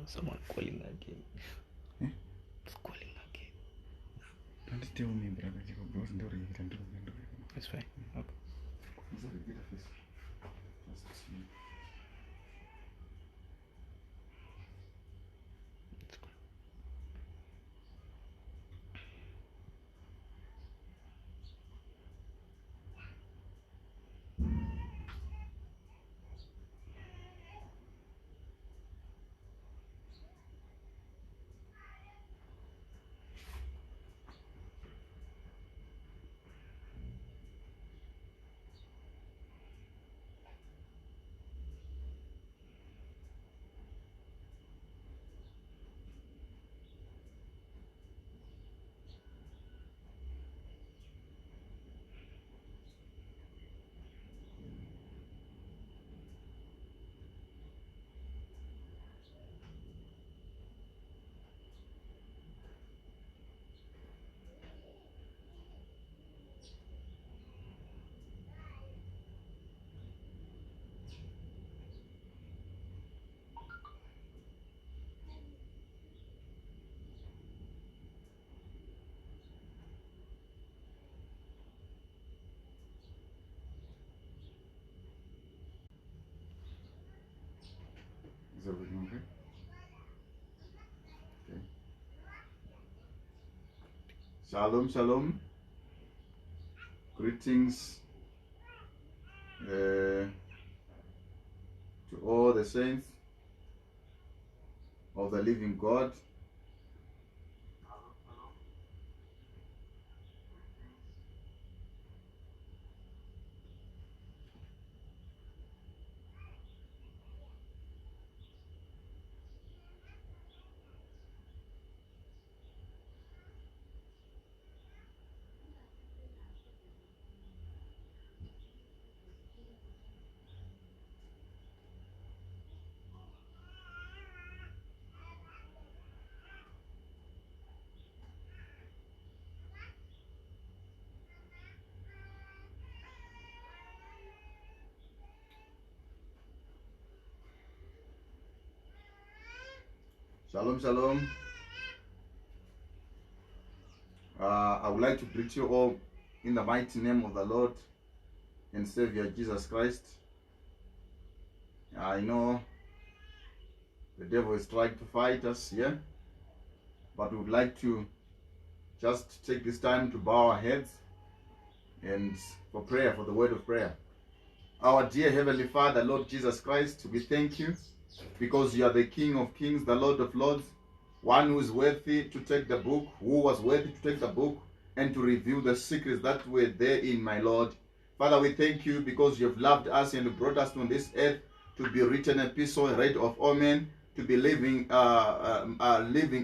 Someone calling again. Eh? It's calling again. Don't tell me, brother. That's fine. Okay. It's cool. Is everything okay? Okay. Shalom, shalom. Greetings to all the saints of the living God. Shalom, shalom. I would like to greet you all in the mighty name of the Lord and Savior Jesus Christ. I know the devil is trying to fight us here, but we would like to just take this time to bow our heads and for prayer, for the word of prayer. Our dear Heavenly Father, Lord Jesus Christ, we thank you because you are the King of Kings, the Lord of Lords, one who is worthy to take the book, who was worthy to take the book and to reveal the secrets that were therein, my Lord. Father, we thank you because you have loved us and brought us on this earth to be written epistle, read of all men, to be living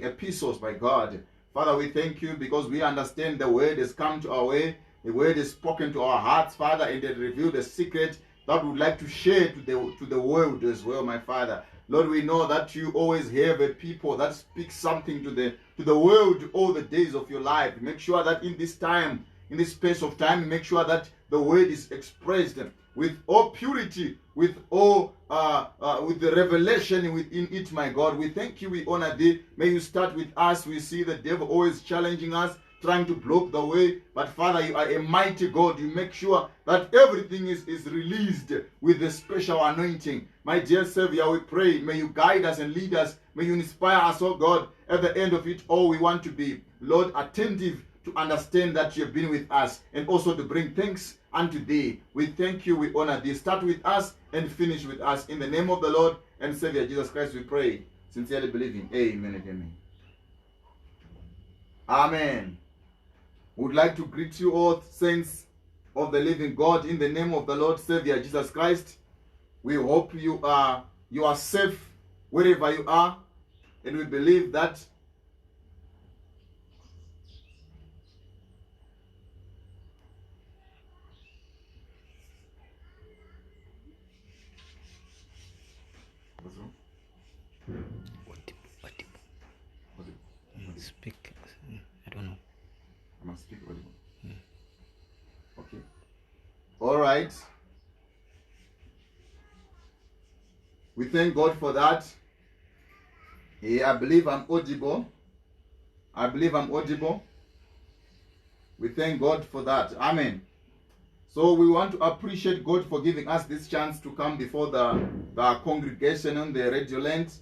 epistles, my God. Father, we thank you because we understand the word has come to our way, the word is spoken to our hearts, Father, and it revealed the secret that we would like to share to the world as well, my Father. Lord, we know that you always have a people that speak something to the world all the days of your life. Make sure that in this time, in this space of time, make sure that the word is expressed with all purity, with all with the revelation within it, my God. We thank you, we honor thee. May you start with us. We see the devil always challenging us, trying to block the way, but Father, you are a mighty God. You make sure that everything is released with the special anointing. My dear Savior, we pray, may you guide us and lead us. May you inspire us, oh God. At the end of it all, we want to be, Lord, attentive to understand that you have been with us and also to bring thanks unto thee. We thank you, we honor thee. Start with us and finish with us. In the name of the Lord and Savior Jesus Christ, we pray, sincerely believing. Amen and amen. Amen. Would like to greet you all, saints of the living God, in the name of the Lord Savior Jesus Christ. We hope you are safe wherever you are, and we believe that Speak. I don't know. I must speak audible. Okay. All right. We thank God for that. Yeah, I believe I'm audible. I believe I'm audible. We thank God for that. Amen. So we want to appreciate God for giving us this chance to come before the congregation on the Radio Land,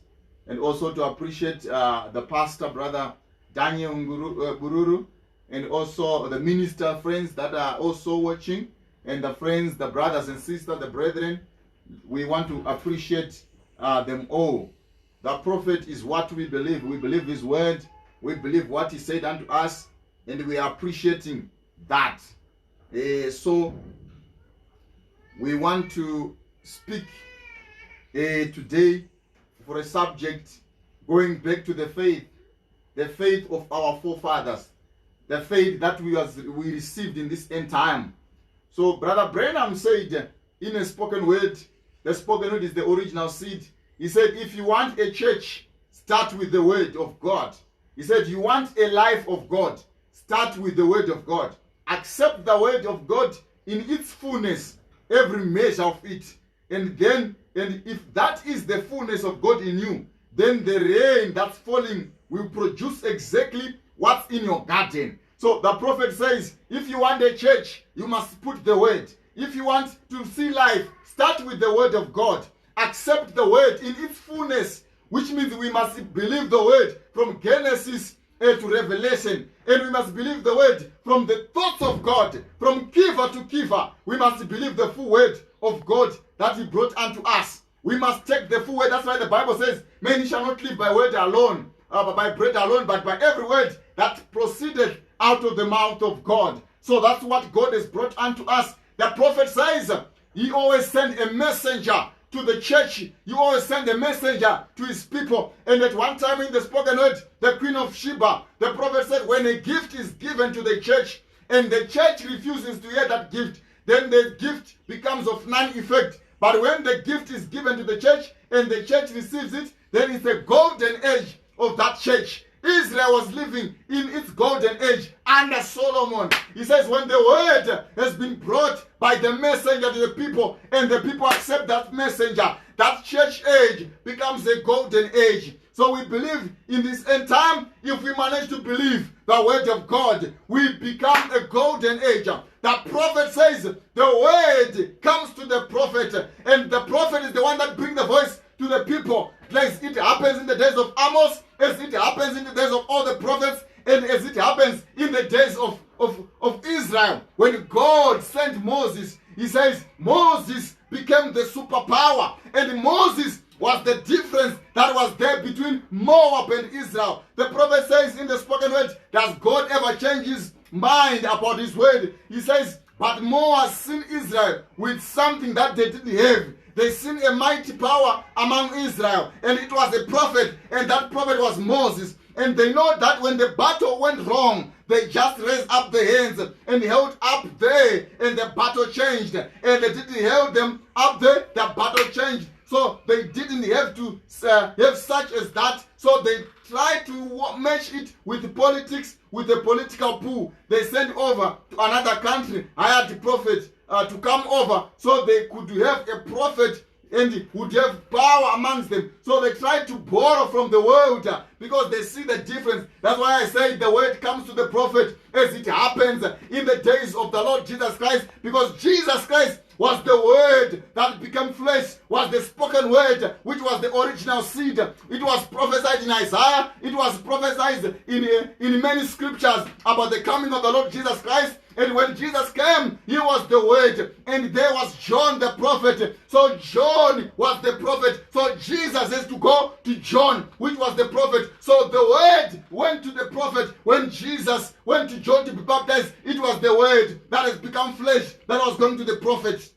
and also to appreciate the pastor, brother Daniel Bururu, and also the minister friends that are also watching, and the friends, the brothers and sisters, the brethren. We want to appreciate them all. The prophet is what we believe. We believe his word. We believe what he said unto us, and we are appreciating that. So we want to speak today for a subject going back to the faith of our forefathers, the faith that we received in this end time. So Brother Branham said in a spoken word, the spoken word is the original seed. He said, if you want a church, start with the word of God. He said, you want a life of God, start with the word of God. Accept the word of God in its fullness, every measure of it. And if that is the fullness of God in you, then the rain that's falling will produce exactly what's in your garden. So the prophet says, if you want a church, you must put the word. If you want to see life, start with the word of God. Accept the word in its fullness, which means we must believe the word from Genesis to Revelation. And we must believe the word from the thoughts of God, from kiva to kiva. We must believe the full word of God that he brought unto us. We must take the full word. That's why the Bible says, man shall not live by word alone, by bread alone, but by every word that proceeded out of the mouth of God. So that's what God has brought unto us. The prophet says, he always sent a messenger to the church. You always send a messenger to his people. And at one time in the spoken word, the Queen of Sheba, the prophet said, when a gift is given to the church and the church refuses to hear that gift, then the gift becomes of none effect. But when the gift is given to the church and the church receives it, then it's a golden age of that church. Israel was living in its golden age under Solomon. He says when the word has been brought by the messenger to the people and the people accept that messenger, that church age becomes a golden age. So we believe in this end time, if we manage to believe the word of God, we become a golden age. The prophet says the word comes to the prophet, and the prophet is the one that brings the voice to the people. As it happens in the days of Amos, as it happens in the days of all the prophets, and as it happens in the days of Israel. When God sent Moses, he says Moses became the superpower, and Moses was the difference that was there between Moab and Israel. The prophet says in the spoken word, does God ever change his mind about his word? He says, but Moab seen Israel with something that they didn't have. They seen a mighty power among Israel, and it was a prophet, and that prophet was Moses. And they know that when the battle went wrong, they just raised up their hands and held up there, and the battle changed. And they didn't hold them up there, the battle changed. So they didn't have to have such as that. So they tried to match it with politics, with a political pool. They sent over to another country, hired the prophet to come over so they could have a prophet and would have power amongst them. So they try to borrow from the world because they see the difference. That's why I say the word comes to the prophet as it happens in the days of the Lord Jesus Christ, because Jesus Christ was the word that became flesh, was the spoken word, which was the original seed. It was prophesied in Isaiah. It was prophesied in many scriptures about the coming of the Lord Jesus Christ. And when Jesus came, he was the word. And there was John the prophet. So John was the prophet. So Jesus has to go to John, which was the prophet. So the word went to the prophet. When Jesus went to John to be baptized, it was the word that has become flesh that was going to the prophet.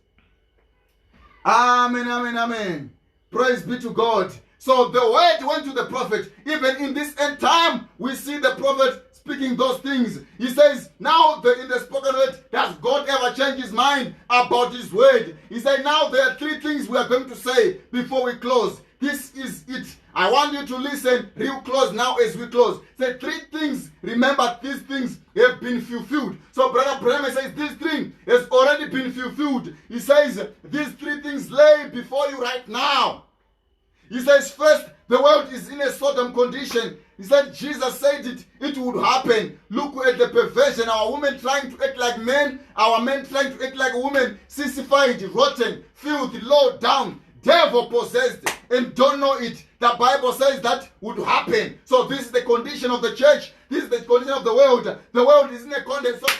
Amen, amen, amen. Praise be to God. So the word went to the prophet. Even in this end time, we see the prophet speaking those things. He says, now in the spoken word, does God ever change his mind about his word? He said, now there are three things we are going to say before we close. This is it. I want you to listen real close now as we close. Say three things. Remember, these things have been fulfilled. So Brother Bremer says this thing has already been fulfilled. He says these three things lay before you right now. He says, first, the world is in a Sodom condition. He said, Jesus said it would happen. Look at the perversion. Our women trying to act like men, our men trying to act like women, sissified, rotten, filthy, low down, devil possessed, and don't know it. The Bible says that would happen. So this is the condition of the church. This is the condition of the world. The world is in a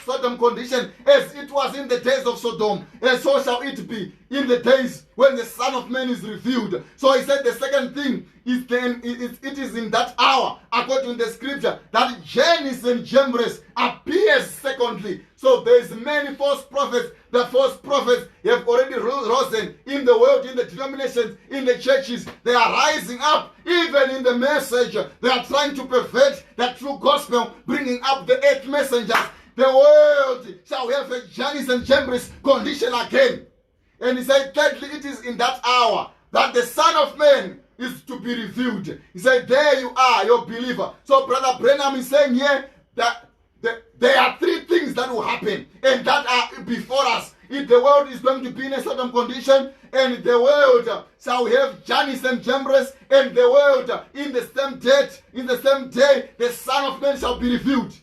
Sodom condition, as it was in the days of Sodom, and so shall it be in the days when the Son of Man is revealed. So he said the second thing is it is in that hour, according to the scripture, that Jannes and Jambres appears secondly. So there's many false prophets. The false prophets have already risen in the world, in the denominations, in the churches. They are rising up, even in the message. They are trying to pervert the true gospel, bringing up the 8 messengers. The world shall have a Jannes and Jambres condition again. And he said, thirdly, it is in that hour that the Son of Man is to be revealed. He said, there you are, your believer. So Brother Branham is saying here that there are 3 things that will happen and that are before us. If the world is going to be in a certain condition, and the world shall have Jannes and Jambres, and the world in the same day, the Son of Man shall be revealed.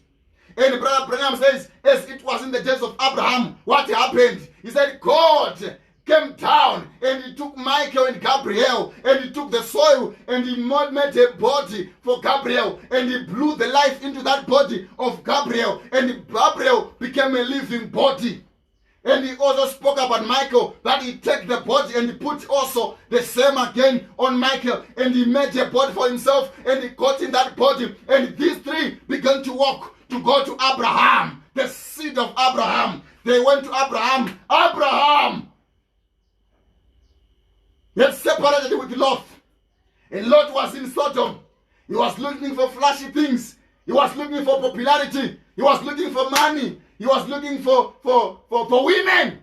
And Brother Branham says, as it was in the days of Abraham, what happened? He said, God came down and he took Michael and Gabriel and he took the soil and he made a body for Gabriel and he blew the life into that body of Gabriel, and Gabriel became a living body. And he also spoke about Michael, that he took the body and he put also the same again on Michael, and he made a body for himself and he got in that body, and these 3 began to walk to go to Abraham, the seed of Abraham. They went to Abraham. Abraham had separated with Lot, and Lot was in Sodom. He was looking for flashy things. He was looking for popularity. He was looking for money. He was looking for women.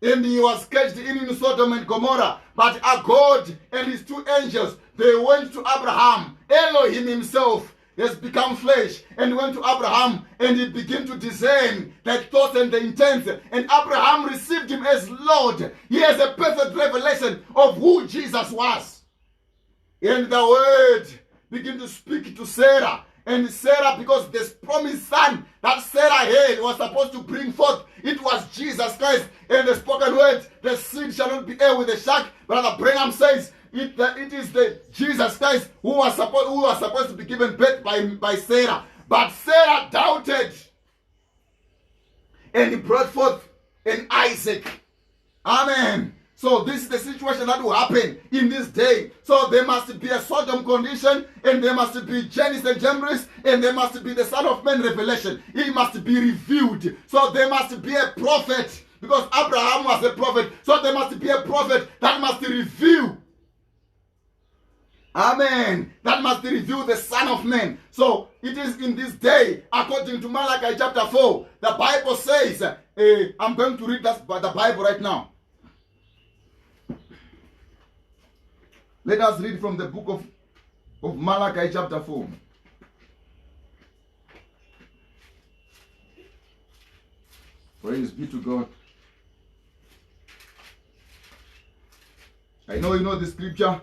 And he was caged in Sodom and Gomorrah. But God and his 2 angels, they went to Abraham. Elohim himself has become flesh and went to Abraham, and he began to discern the thoughts and the intents. And Abraham received him as Lord. He has a perfect revelation of who Jesus was. And the word began to speak to Sarah. And Sarah, because this promised son that Sarah had was supposed to bring forth, it was Jesus Christ. And the spoken word, the seed shall not be heir with the shark. Brother Branham says it is the Jesus Christ who was supposed to be given birth by Sarah. But Sarah doubted. And he brought forth an Isaac. Amen. So this is the situation that will happen in this day. So there must be a Sodom condition, and there must be Jannes and Jambres, and there must be the Son of Man revelation. He must be revealed. So there must be a prophet, because Abraham was a prophet. So there must be a prophet that must reveal. Amen. That must reveal the Son of Man. So it is in this day, according to Malachi chapter 4, the Bible says, I'm going to read the Bible right now. Let us read from the book of Malachi chapter 4. Praise be to God. I know you know the scripture.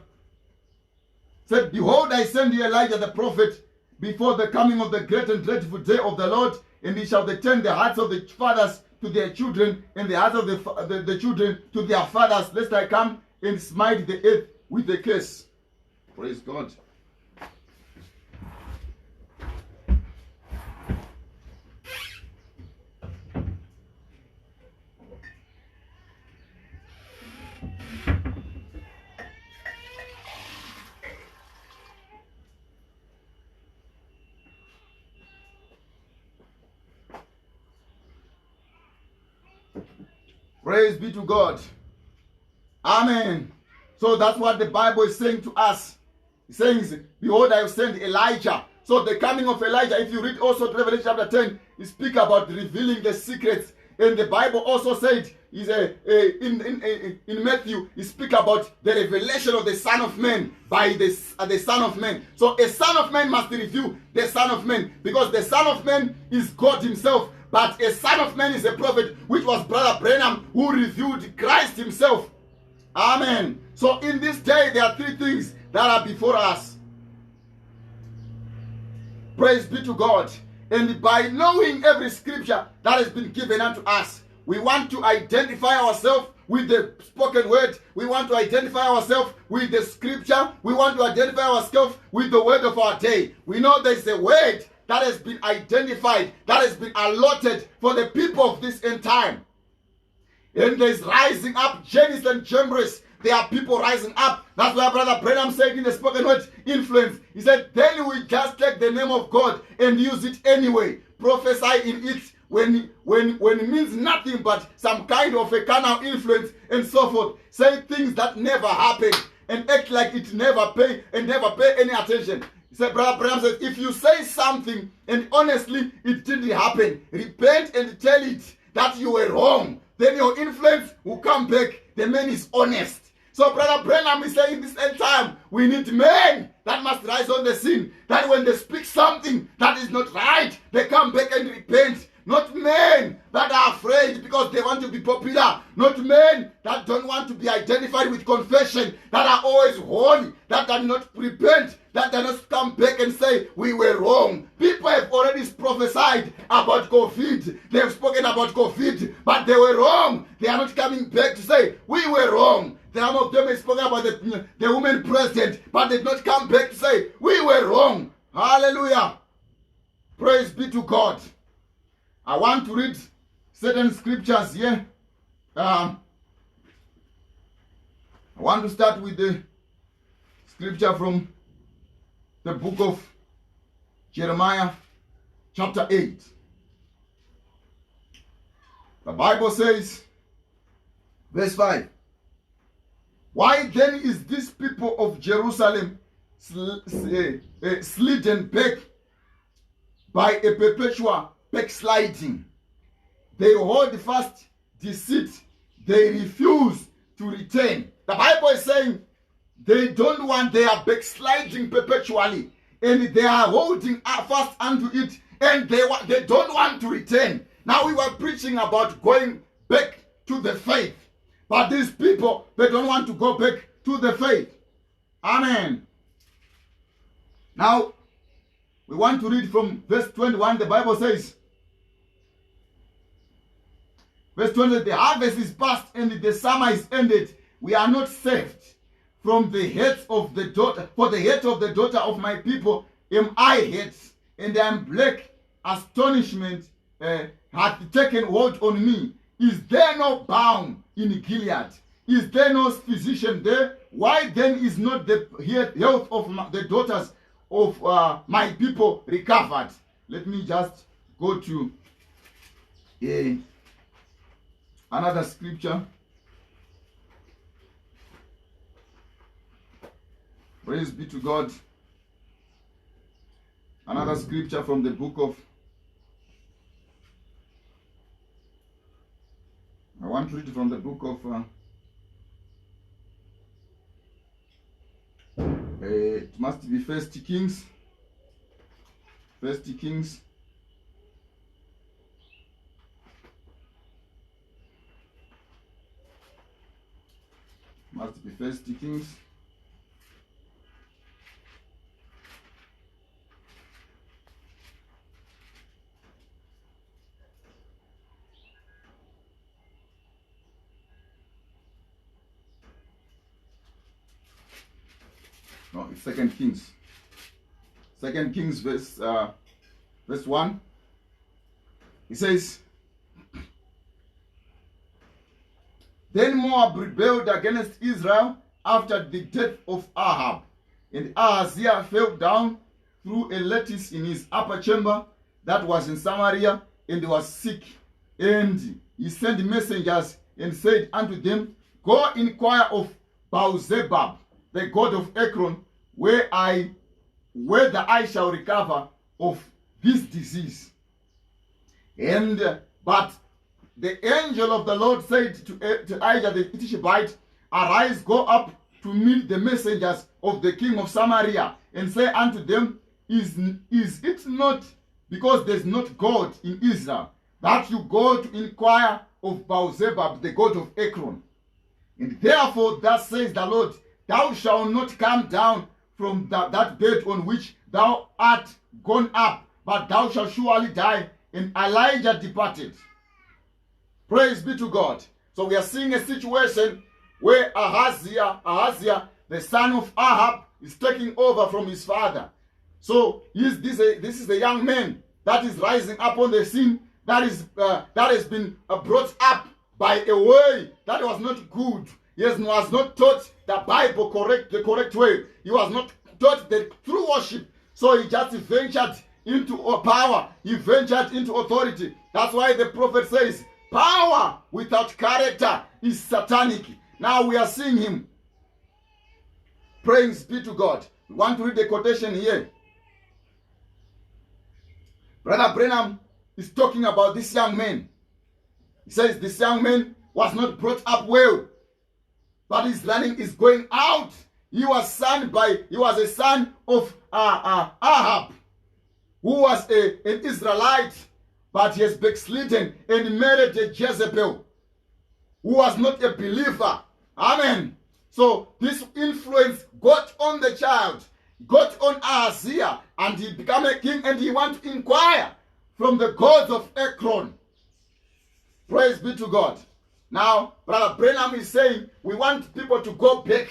It said, behold, I send you Elijah the prophet before the coming of the great and dreadful day of the Lord, and he shall turn the hearts of the fathers to their children, and the hearts of the children to their fathers, lest I come and smite the earth with a curse. Praise God. Praise be to God. Amen. So that's what the Bible is saying to us. It says, behold, I have sent Elijah. So the coming of Elijah, if you read also Revelation chapter 10, it speaks about revealing the secrets. And the Bible also said, in Matthew, it speaks about the revelation of the Son of Man by the Son of Man. So a Son of Man must reveal the Son of Man, because the Son of Man is God himself. But a Son of Man is a prophet, which was Brother Branham, who revealed Christ himself. Amen. So in this day, there are three things that are before us. Praise be to God. And by knowing every scripture that has been given unto us, we want to identify ourselves with the spoken word. We want to identify ourselves with the scripture. We want to identify ourselves with the word of our day. We know there's a word that has been identified, that has been allotted for the people of this end time. And there's rising up, Jannes and Jambres. There are people rising up. That's why Brother Branham said in the spoken word influence, he said, then we just take the name of God and use it anyway. Prophesy in it when it means nothing but some kind of a carnal influence and so forth. Say things that never happened and act like it never pay any attention. He said, Brother Branham said, if you say something and honestly it didn't happen, repent and tell it that you were wrong. Then your influence will come back. The man is honest. So Brother Branham is saying this end time, we need men that must rise on the scene. That when they speak something that is not right, they come back and repent. Not men that are afraid because they want to be popular. Not men that don't want to be identified with confession, that are always holy, that are not repent, that do not come back and say, we were wrong. People have already prophesied about COVID. They have spoken about COVID, but they were wrong. They are not coming back to say, we were wrong. Some of them have spoken about the woman president, but they did not come back to say, we were wrong. Hallelujah. Praise be to God. I want to read certain scriptures here. I want to start with the scripture from the book of Jeremiah, chapter 8. The Bible says, verse 5, why then is this people of Jerusalem slidden back by a perpetual backsliding? They hold fast deceit. They refuse to return. The Bible is saying they don't want, they are backsliding perpetually, and they are holding fast unto it, and they don't want to return. Now we were preaching about going back to the faith, but these people, they don't want to go back to the faith. Amen. Now we want to read from verse 21. The Bible says, verse 20, the harvest is past and the summer is ended. We are not saved from the heads of the daughter. For the head of the daughter of my people am I head, and I am black. Astonishment hath taken hold on me. Is there no balm in Gilead? Is there no physician there? Why then is not the health of the daughters of my people recovered? Let me just go to another scripture. Praise be to God. Another scripture from the book of, I want to read from the book of, it must be First Kings. First Kings. Must be First Kings. No, it's Second Kings. Second Kings verse 1. It says, then Moab rebelled against Israel after the death of Ahab. And Ahaziah fell down through a lattice in his upper chamber that was in Samaria, and was sick. And he sent messengers and said unto them, go inquire of Baal-zebub, the god of Ekron, whether I shall recover of this disease. But the angel of the Lord said to Ahijah the Tishbite, arise, go up to meet the messengers of the king of Samaria, and say unto them, is it not because there's not God in Israel that you go to inquire of Baal-zebub, the god of Ekron? And therefore, thus says the Lord, thou shalt not come down from that bed on which thou art gone up, but thou shalt surely die. And Elijah departed. Praise be to God. So we are seeing a situation where Ahaziah, the son of Ahab, is taking over from his father. So this is a young man that is rising up on the scene, that has been brought up by a way that was not good. He was not taught the Bible the correct way. He was not taught the true worship. So he just ventured into power. He ventured into authority. That's why the prophet says, power without character is satanic. Now we are seeing him. Praise be to God. We want to read the quotation here. Brother Branham is talking about this young man. He says this young man was not brought up well, but his learning is going out. He was a son of Ahab, who was an Israelite, but he has backslidden and married a Jezebel, who was not a believer. Amen. So this influence got on the child, got on Ahaziah, and he became a king, and he wants to inquire from the gods of Ekron. Praise be to God. Now, Brother Branham is saying, we want people to go back.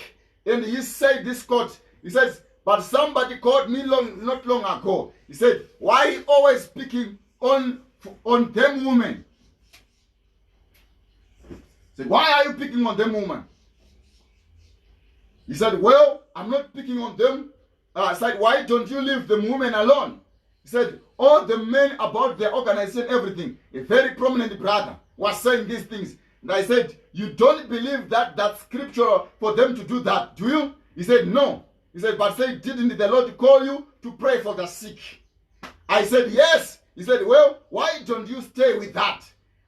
And he said this quote, he says, but somebody called me not long ago. He said, why are you always speaking on them women? He said, why are you picking on them women? He said, well, I'm not picking on them. I said, why don't you leave the women alone? He said, all the men about their organization, everything, a very prominent brother was saying these things. And I said, you don't believe that scripture for them to do that, do you? He said, no. He said, but say, didn't the Lord call you to pray for the sick? I said, yes. He said, well, why don't you stay with that?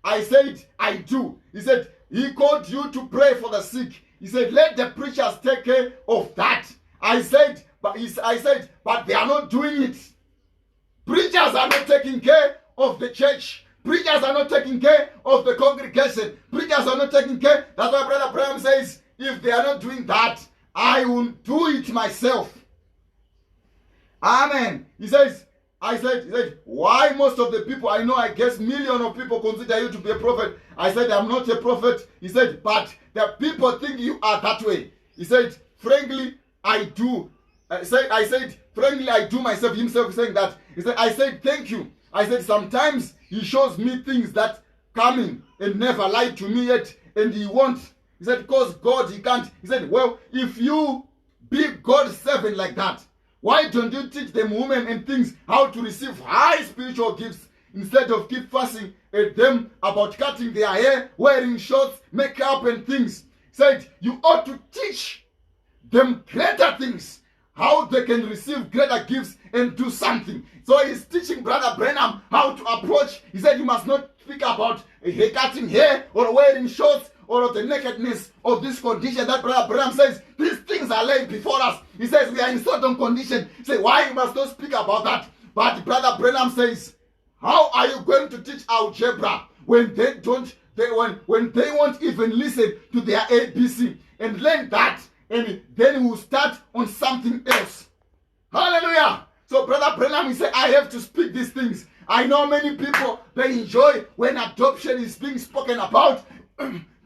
I said, I do. He said, he called you to pray for the sick. He said, let the preachers take care of that. I said, but they are not doing it. Preachers are not taking care of the church. Preachers are not taking care of the congregation. Preachers are not taking care. That's why Brother Branham says, if they are not doing that, I will do it myself. Amen. He said, why most of the people, I know, I guess millions of people consider you to be a prophet. I said, I'm not a prophet. He said, but the people think you are that way. He said, frankly, I do. I said, frankly, I do myself, himself saying that. He said, I said, thank you. I said, sometimes he shows me things that coming and never lied to me yet, and he won't. He said, because God, he can't. He said, well, if you be God's servant like that, why don't you teach them women and things how to receive high spiritual gifts instead of keep fussing at them about cutting their hair, wearing shorts, makeup and things? He said, you ought to teach them greater things, how they can receive greater gifts and do something. So he's teaching Brother Branham how to approach. He said, you must not speak about cutting hair or wearing shorts or the nakedness of this condition that Brother Branham says, these things are laid before us. He says, we are in certain condition. He said, why you must not speak about that? But Brother Branham says, how are you going to teach algebra when they don't, when they won't even listen to their ABC and learn that, and then we'll start on something else. Hallelujah. So Brother Branham, he said, I have to speak these things. I know many people, they enjoy when adoption is being spoken about.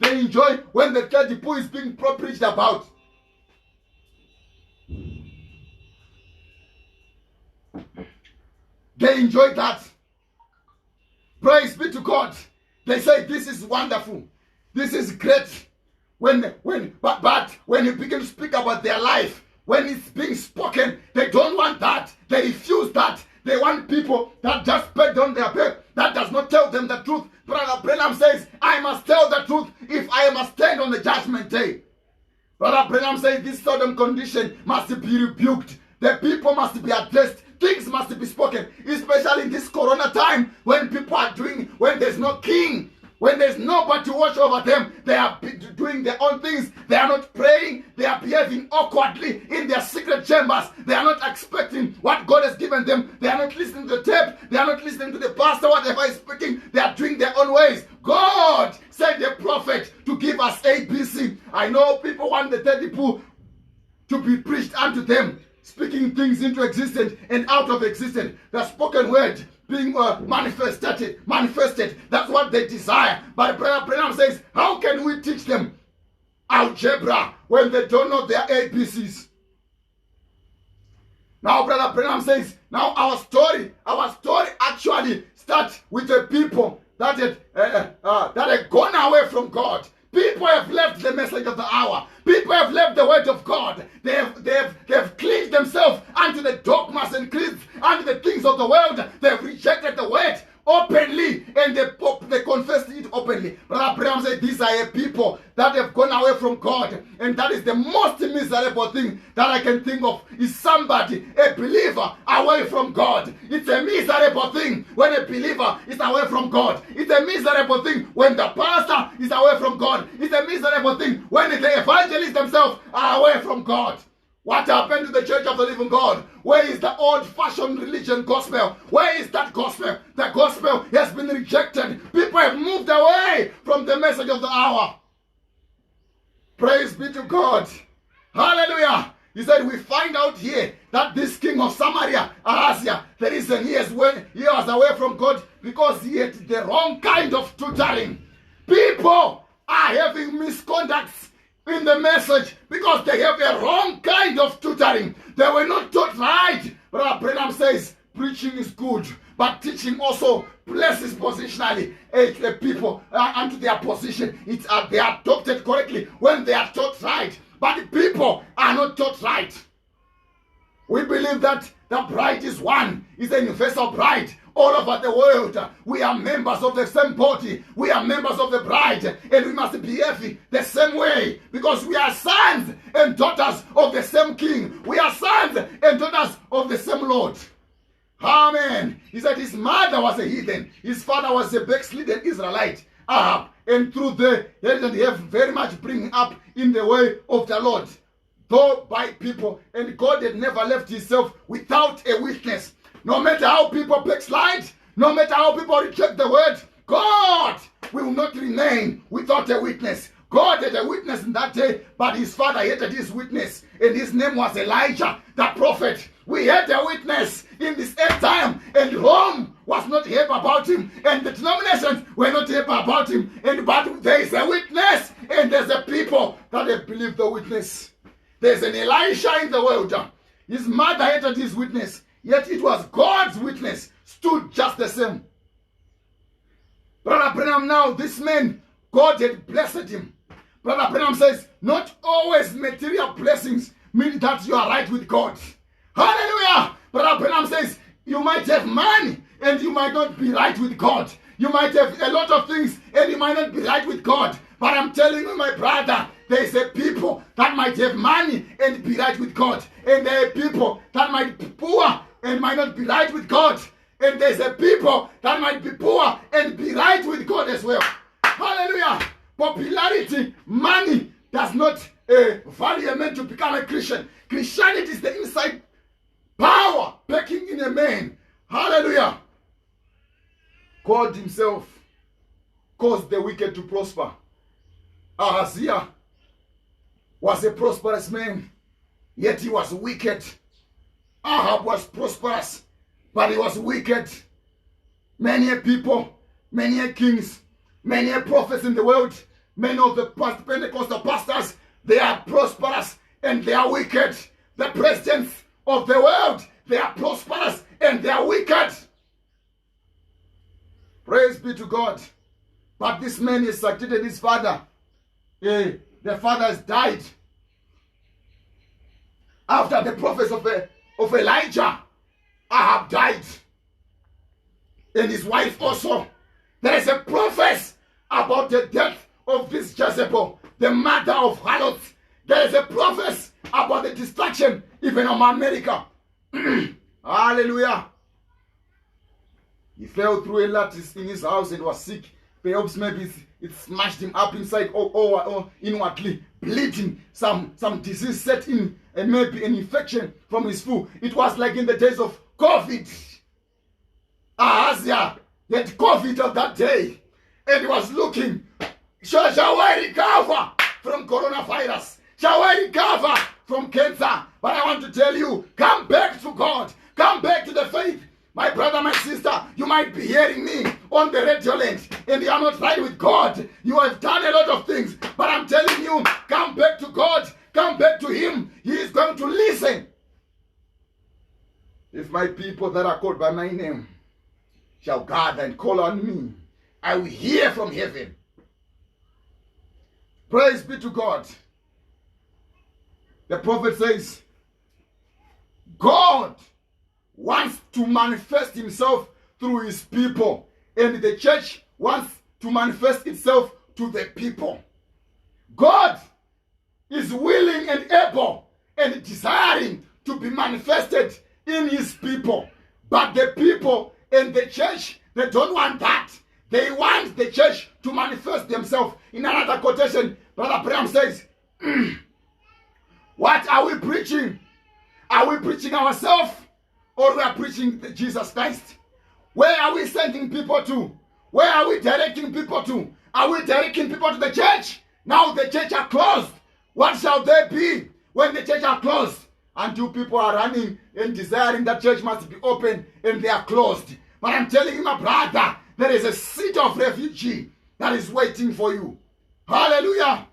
They enjoy when the third pool is being preached about. They enjoy that. Praise be to God. They say this is wonderful. This is great. But when you begin to speak about their life, when it's being spoken, they don't want that. They refuse that. They want people that just pat on their back, that does not tell them the truth. Brother Branham says, I must tell the truth if I must stand on the judgment day. Brother Branham says this certain condition must be rebuked. The people must be addressed. Things must be spoken, especially in this corona time when people are doing, when there's no king. when there's nobody to watch over them, they are doing their own things. They are not praying. They are behaving awkwardly in their secret chambers. They are not expecting what God has given them. They are not listening to the tape. They are not listening to the pastor, whatever is speaking. They are doing their own ways. God sent a prophet to give us ABC. I know people want the 30 to be preached unto them, speaking things into existence and out of existence. The spoken word being manifested. That's what they desire. But Brother Branham says, how can we teach them algebra when they don't know their ABCs? Now Brother Branham says, now our story actually starts with the people that had gone away from God. People have left the message of the hour. People have left the word of God. They have cleaved themselves unto the dogmas and creeds, unto the things of the world. They have rejected the word openly, and they confessed it openly. Brother Branham said, these are a people that have gone away from God, and that is the most miserable thing that I can think of, is somebody, a believer, away from God. It's a miserable thing when a believer is away from God. It's a miserable thing when the pastor is away from God. It's a miserable thing when the evangelists themselves are away from God. What happened to the Church of the Living God? Where is the old-fashioned religion gospel? Where is that gospel? The gospel has been rejected. People have moved away from the message of the hour. Praise be to God. Hallelujah. He said, we find out here that this king of Samaria, Ahaziah, the reason he was away from God, because he had the wrong kind of tutoring. People are having misconducts in the message because they have a wrong kind of tutoring. They were not taught right. Brother Branham says preaching is good, but teaching also places positionally the people unto their position. They are adopted correctly when they are taught right, but the people are not taught right. We believe that the bride is one, is a universal bride. All over the world, we are members of the same body. We are members of the bride, and we must behave the same way because we are sons and daughters of the same king. We are sons and daughters of the same Lord. Amen. He said his mother was a heathen. His father was a backslidden Israelite. And through the he have very much bring up in the way of the Lord, though by people. And God had never left himself without a witness. No matter how people backslide, no matter how people reject the word, God will not remain without a witness. God had a witness in that day, but his father hated his witness, and his name was Elijah, the prophet. We had a witness in this end time, and Rome was not happy about him, and the denominations were not happy about him. But there is a witness, and there's a people that have believed the witness. There's an Elisha in the world. His mother hated his witness. Yet it was God's witness, stood just the same. Brother Branham, now this man, God had blessed him. Brother Branham says, not always material blessings mean that you are right with God. Hallelujah! Brother Branham says, you might have money and you might not be right with God. You might have a lot of things and you might not be right with God. But I'm telling you, my brother, there is a people that might have money and be right with God. And there are people that might be poor and might not be right with God. And there's a people that might be poor and be right with God as well. Hallelujah. Popularity, money does not value a man to become a Christian. Christianity is the inside power packing in a man. Hallelujah. God himself caused the wicked to prosper. Ahaziah was a prosperous man, yet he was wicked. Ahab was prosperous, but he was wicked. Many people, many kings, many prophets in the world, many of the Pentecostal pastors, they are prosperous and they are wicked. The presidents of the world, they are prosperous and they are wicked. Praise be to God. But this man has succeeded his father. The father has died. After the prophets of Elijah, Ahab died. And his wife also. There is a prophecy about the death of this Jezebel, the mother of harlots. There is a prophecy about the destruction even of America. Hallelujah. He fell through a lattice in his house and was sick Perhaps maybe it smashed him up inside or inwardly, bleeding. Some disease set in, and maybe an infection from his foot. It was like in the days of COVID. Ahazia had COVID of that day, and he was looking, shall I recover from coronavirus? Shall I recover from cancer? But I want to tell you, come back to God. Come back to the faith. My brother, my sister, you might be hearing me on the radio lens, and you are not right with God. You have done a lot of things, but I'm telling you, come back to God. Come back to Him. He is going to listen. If my people that are called by my name shall gather and call on me, I will hear from heaven. Praise be to God. The prophet says, God wants to manifest Himself through His people, and the church wants to manifest itself to the people. God is willing and able and desiring to be manifested in His people, but the people and the church, they don't want that. They want the church to manifest themselves. In another quotation, Brother Branham says, what are we preaching? Are we preaching ourselves, or we are preaching Jesus Christ? Where are we sending people to? Where are we directing people to? Are we directing people to the church? Now the church are closed. What shall they be when the church are closed? Until people are running and desiring that church must be open and they are closed. But I'm telling you, my brother, there is a seat of refugee that is waiting for you. Hallelujah.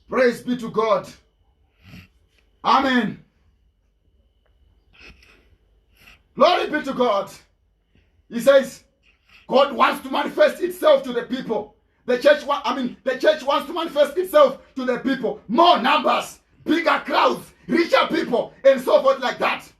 Praise be to God. Amen. Glory be to God. He says, God wants to manifest itself to the people. The church wants to manifest itself to the people. More numbers, bigger crowds, richer people, and so forth like that.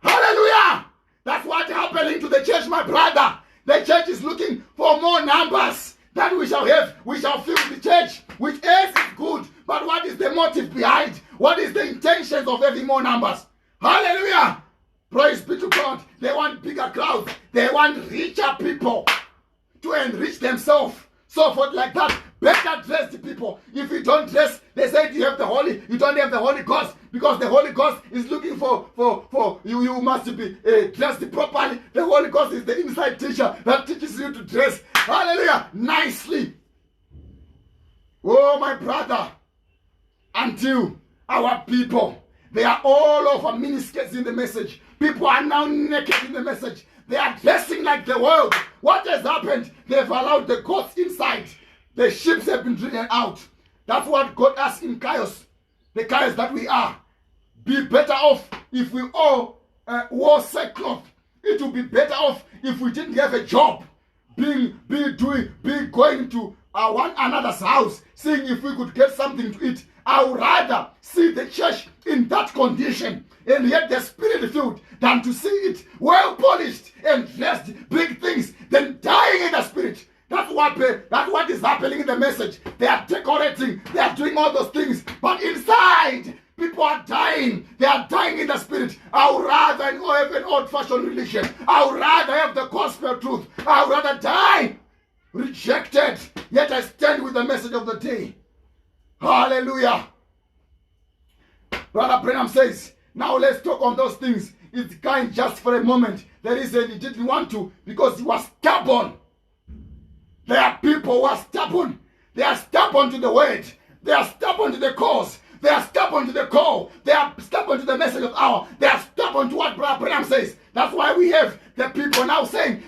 Hallelujah! That's what's happening to the church, my brother. The church is looking for more numbers that we shall have. We shall fill the church, which is good. But what is the motive behind? What is the intentions of having more numbers? Hallelujah! Praise be to God. They want bigger crowds. They want richer people to enrich themselves. So forth like that. Better dressed people. If you don't dress, they say you don't have the Holy Ghost, because the Holy Ghost is looking for you. You must be dressed properly. The Holy Ghost is the inside teacher that teaches you to dress. Hallelujah. Nicely. Oh, my brother. Until our people, they are all over miniskirts in the message. People are now naked in the message. They are dressing like the world. What has happened? They've allowed the goats inside. The sheep have been driven out. That's what got us in chaos. The chaos that we are. Be better off if we all wore sackcloth. It would be better off if we didn't have a job. Be going to one another's house, seeing if we could get something to eat. I would rather see the church in that condition and yet the spirit filled than to see it well polished and dressed big things than dying in the spirit. That's what is happening in the message. They are decorating, they are doing all those things, but inside people are dying. They are dying in the spirit. I would rather have an old-fashioned religion. I would rather have the gospel truth. I would rather die rejected, yet I stand with the message of the day. Hallelujah. Brother Branham says, now let's talk on those things. It's kind just for a moment. The reason he didn't want to, because he was stubborn. There are people who are stubborn. They are stubborn to the word. They are stubborn to the cause. They are stubborn to the call. They are stubborn to the message of hour. They are stubborn to what Brother Branham says. That's why we have the people now saying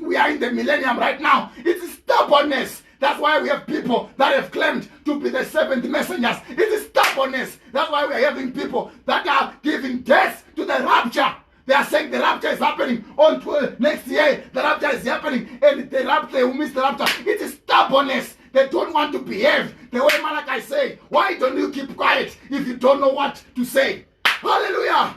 we are in the millennium right now. It's stubbornness. That's why we have people that have claimed to be the seventh messengers. It is stubbornness. That's why we are having people that are giving death to the rapture. They are saying the rapture is happening on next year. The rapture is happening, and the rapture who missed the rapture. It is stubbornness. They don't want to behave the way Malachi said. Why don't you keep quiet if you don't know what to say? Hallelujah.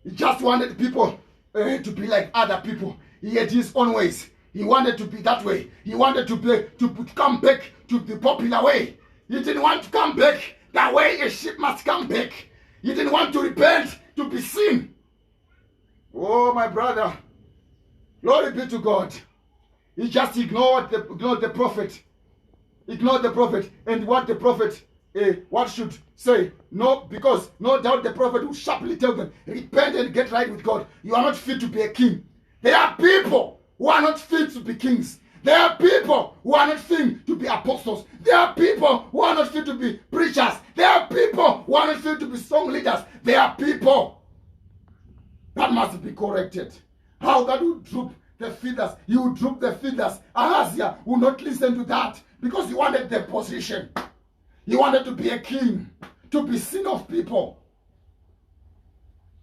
He just wanted people to be like other people. He had his own ways. He wanted to be that way. He wanted to come back to the popular way. He didn't want to come back the way a sheep must come back. He didn't want to repent to be seen. Oh, my brother. Glory be to God. He just ignored the prophet. Ignored the prophet. And what the prophet what should say? No, because no doubt the prophet will sharply tell them, repent and get right with God. You are not fit to be a king. There are people who are not fit to be kings. There are people who are not fit to be apostles. There are people who are not fit to be preachers. There are people who are not fit to be song leaders. There are people that must be corrected. How that will droop the feathers. He will droop the feathers. Ahaziah will not listen to that because he wanted the position. He wanted to be a king, to be seen of people.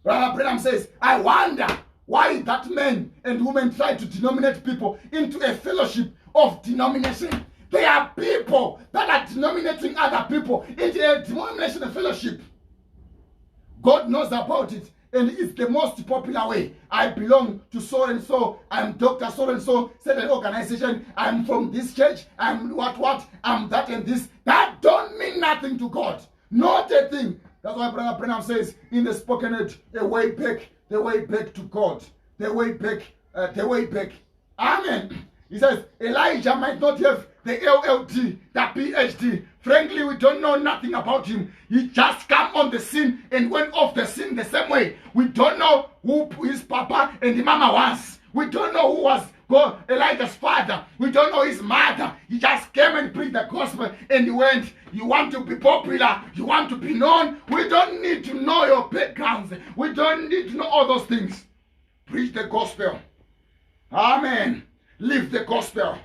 Brother Branham says, I wonder why that men and women try to denominate people into a fellowship of denomination. There are people that are denominating other people into a denomination of fellowship. God knows about it, and it's the most popular way. I belong to so and so. I'm Dr. So and so, certain organization. I'm from this church. I'm what? I'm that and this. That don't mean nothing to God. Not a thing. That's why Brother Branham says in the spoken word, the way back to God. The way back. Amen. He says, Elijah might not have the LLD, the PhD. Frankly, we don't know nothing about him. He just came on the scene and went off the scene the same way. We don't know who his papa and the mama was. We don't know who was Elijah's father. We don't know his mother. He just came and preached the gospel and he went. You want to be popular. You want to be known. We don't need to know your backgrounds. We don't need to know all those things. Preach the gospel. Amen. Live the gospel.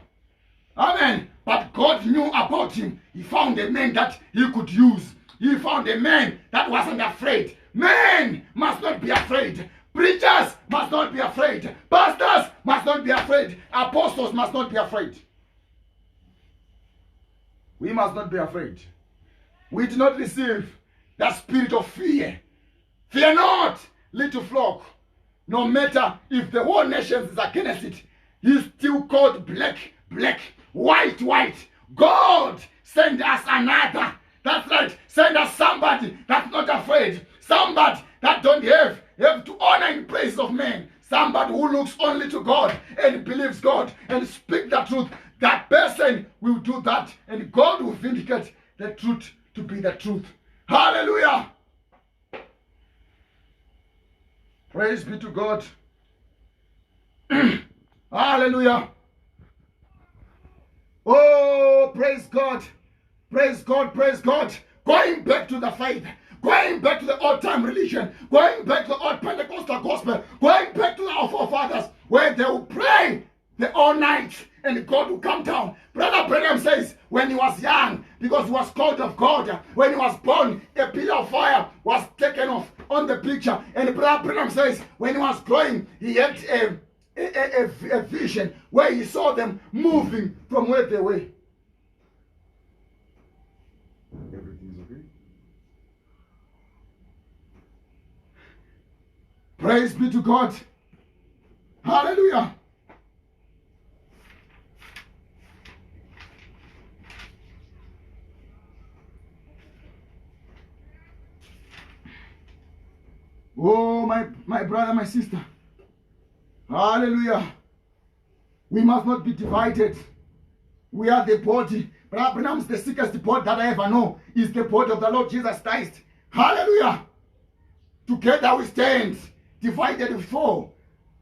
Amen. But God knew about him. He found a man that he could use. He found a man that wasn't afraid. Men must not be afraid. Preachers must not be afraid. Pastors must not be afraid. Apostles must not be afraid. We must not be afraid. We do not receive the spirit of fear. Fear not, little flock. No matter if the whole nation is against it, he's still called black, white. God send us another. That's right. Send us somebody that's not afraid. Somebody that don't have to honor in praise of men. Somebody who looks only to God and believes God and speak the truth. That person will do that and God will vindicate the truth to be the truth. Hallelujah. Praise be to God. Hallelujah. Oh, praise God. Praise God. Praise God. Going back to the faith. Going back to the old-time religion. Going back to the old Pentecostal gospel. Going back to our forefathers where they will pray the all night and God will come down. Brother Branham says when he was young, because he was called of God, when he was born, a pillar of fire was taken off on the picture. And Brother Branham says when he was growing, he had a vision where he saw them moving from where they were. Everything's okay? Praise be to God. Hallelujah. Oh, my brother, my sister. Hallelujah. We must not be divided. We are the body. Brother Branham's the sickest body that I ever know is the body of the Lord Jesus Christ. Hallelujah. Together we stand. Divided we fall.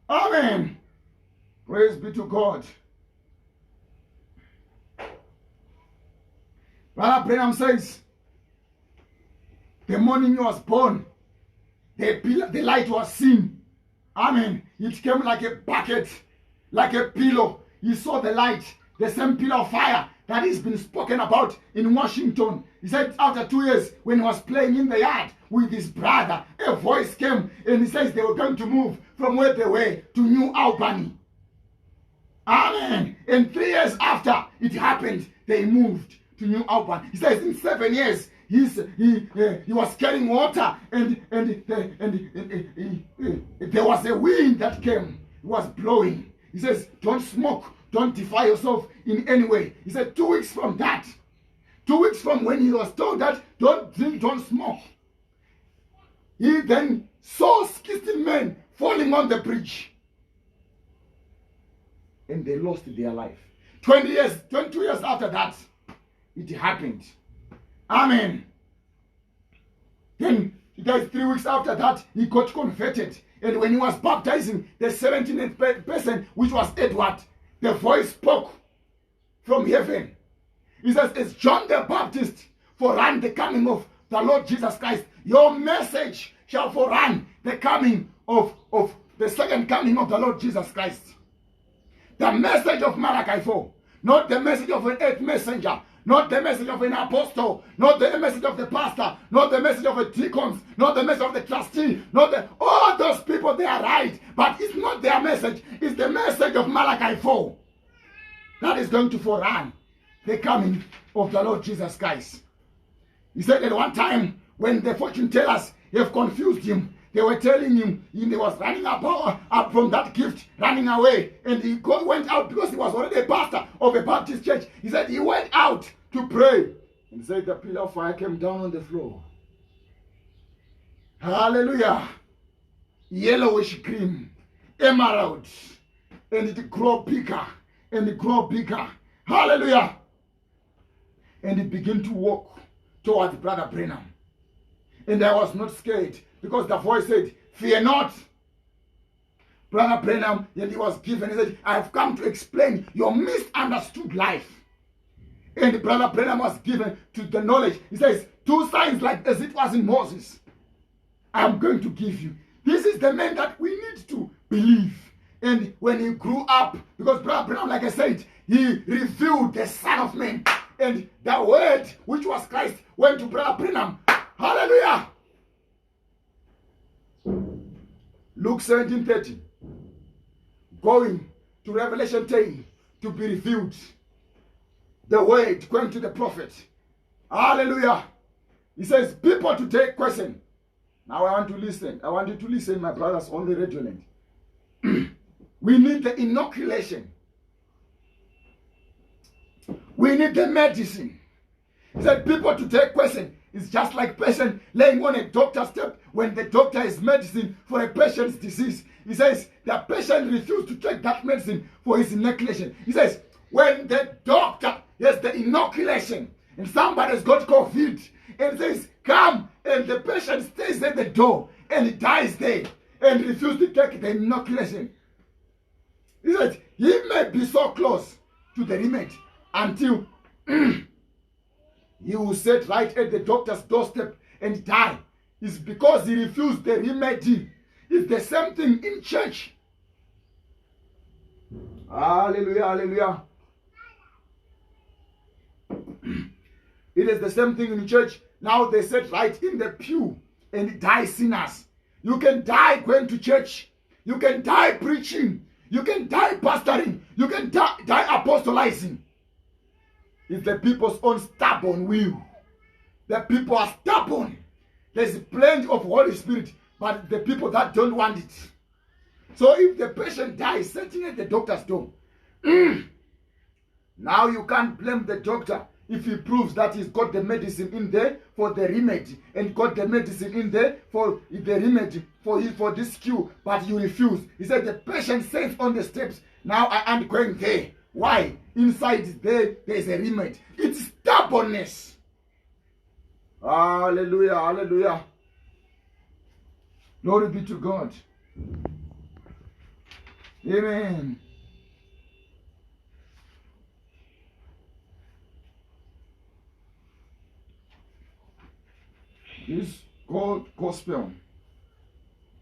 Amen. Praise be to God. Brother Branham says, the morning he was born, the light was seen. Amen. It came like a bucket, like a pillow. He saw the light, the same pillar of fire that has been spoken about in Washington. He said after 2 years, when he was playing in the yard with his brother, a voice came and he says they were going to move from where they were to New Albany. Amen. And 3 years after it happened, they moved to New Albany. He says in 7 years, he was carrying water and there was a wind that came. It was blowing. He says, don't smoke. Don't defile yourself in any way. He said 2 weeks from that, 2 weeks from when he was told that don't drink, don't smoke, he then saw 16 men falling on the bridge. and they lost their life. 22 years after that, it happened. Amen. Then, guys, 3 weeks after that, he got converted. And when he was baptizing the 17th person, which was Edward, the voice spoke from heaven. He says, it's John the Baptist forerun the coming of the Lord Jesus Christ. Your message shall forerun the coming of the second coming of the Lord Jesus Christ. The message of Malachi 4, not the message of an earth messenger, not the message of an apostle, not the message of the pastor, not the message of a deacon, not the message of the trustee, all those people, they are right, but it's not their message. It's the message of Malachi 4 that is going to forerun the coming of the Lord Jesus Christ. He said at one time, when the fortune tellers have confused him, they were telling him he was running up from that gift, running away. And he went out because he was already a pastor of a Baptist church. He said he went out to pray. And he said the pillar of fire came down on the floor. Hallelujah. Yellowish green, emerald. And it grew bigger. And it grew bigger. Hallelujah. And he began to walk towards Brother Branham. And I was not scared, because the voice said, fear not. Brother Branham, and he was given, he said, I have come to explain your misunderstood life. And Brother Branham was given to the knowledge. He says, 2 signs like as it was in Moses, I am going to give you. This is the man that we need to believe. And when he grew up, because Brother Branham, like I said, he revealed the Son of Man. And the word, which was Christ, went to Brother Branham. Hallelujah. Luke 17:30. Going to Revelation 10 to be revealed. The word going to the prophet. Hallelujah. He says, people today question. Now I want to listen. I want you to listen, my brothers, on the radio land. We need the inoculation. We need the medicine. He said, people today question. It's just like patient laying on a doctor's step when the doctor is medicine for a patient's disease. He says the patient refused to take that medicine for his inoculation. He says when the doctor has the inoculation and somebody's got COVID and says come, and the patient stays at the door and he dies there and refuses to take the inoculation. He said he may be so close to the remedy until he will sit right at the doctor's doorstep and die. It's because he refused the remedy. It's the same thing in church. Hallelujah, hallelujah. It is the same thing in church. Now they sit right in the pew and die sinners. You can die going to church. You can die preaching. You can die pastoring. You can die apostolizing. It's the people's own stubborn will. The people are stubborn. There's plenty of Holy Spirit, but the people that don't want it. So if the patient dies sitting at the doctor's door, now you can't blame the doctor if he proves that he's got the medicine in there for the remedy and got the medicine in there for the remedy for this cure, but you refuse. He said the patient sits on the steps. Now I am going there. Why? Inside there's a remedy. It's stubbornness. Hallelujah, hallelujah. Glory be to God. Amen. This old gospel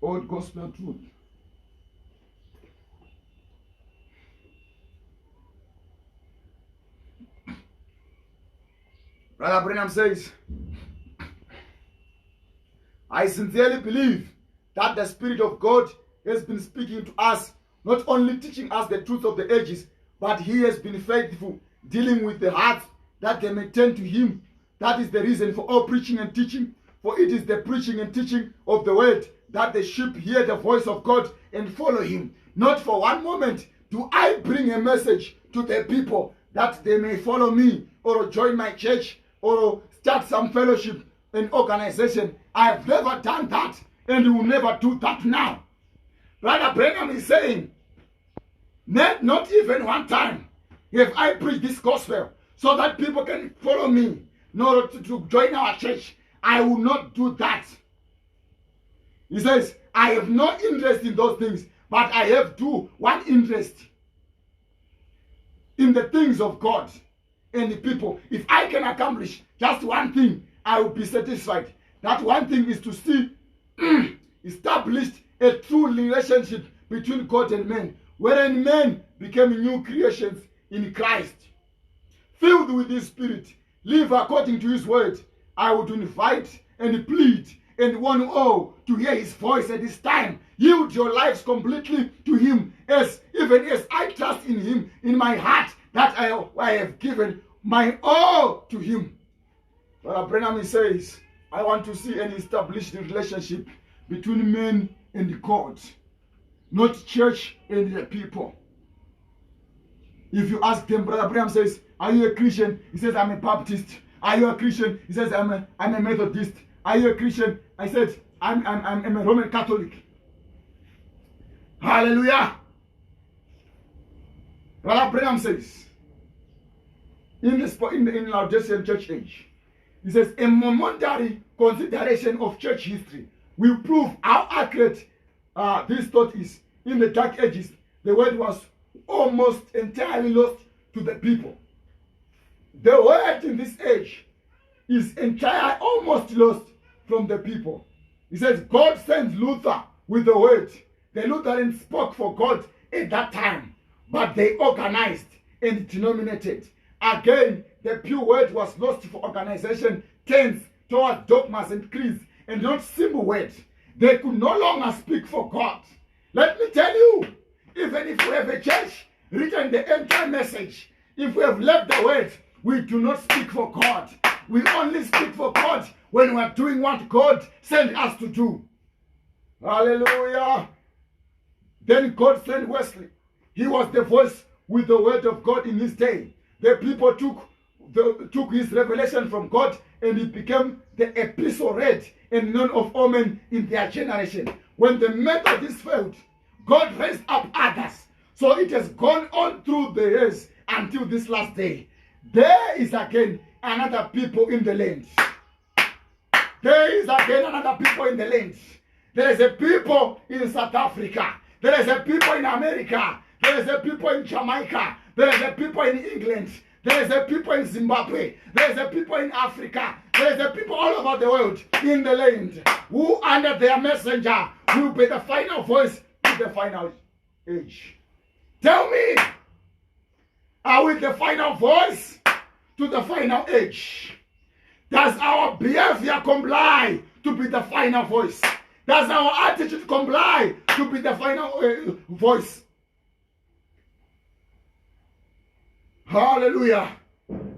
truth. Brother Branham says, I sincerely believe that the Spirit of God has been speaking to us, not only teaching us the truth of the ages, but He has been faithful, dealing with the hearts that they may turn to Him. That is the reason for all preaching and teaching, for it is the preaching and teaching of the word that the sheep hear the voice of God and follow Him. Not for one moment do I bring a message to the people that they may follow me or join my church or start some fellowship and organization. I have never done that and will never do that now. Brother Branham is saying, Not even one time have I preached this gospel so that people can follow me, nor to join our church. I will not do that. He says, I have no interest in those things, but I have one interest in the things of God and the people. If I can accomplish just one thing, I will be satisfied. That one thing is to see established a true relationship between God and man, wherein men became new creations in Christ. Filled with His Spirit, live according to His word. I would invite and plead and want all to hear His voice at this time. Yield your lives completely to Him, even as I trust in Him in my heart, that I have given my all to Him. Brother Branham says, I want to see an established relationship between men and God, not church and the people. If you ask them, Brother Branham says, are you a Christian? He says, I'm a Baptist. Are you a Christian? He says, I'm a Methodist. Are you a Christian? I said, I'm a Roman Catholic. Hallelujah. Brother Branham says, in Laodicean church age, he says, a momentary consideration of church history will prove how accurate this thought is. In the Dark Ages, the word was almost entirely lost to the people. The word in this age is entirely almost lost from the people. He says, God sent Luther with the word. The Lutherans spoke for God at that time, but they organized and denominated. Again, the pure word was lost for organization, tends towards dogmas and creeds, and not simple words. They could no longer speak for God. Let me tell you, even if we have a church written the entire message, if we have left the word, we do not speak for God. We only speak for God when we are doing what God sent us to do. Hallelujah. Then God sent Wesley. He was the voice with the word of God in his day. The people took his revelation from God, and it became the epistle read and known of all men in their generation. When the Methodists failed, God raised up others. So it has gone on through the years until this last day. There is again another people in the land. There is again another people in the land. There is a people in South Africa. There is a people in America. There is a people in Jamaica. There is a people in England. There is a people in Zimbabwe. There is a people in Africa. There is a people all over the world in the land who under their messenger will be the final voice to the final age. Tell me, are we the final voice to the final age? Does our behavior comply to be the final voice? Does our attitude comply to be the final voice? Hallelujah.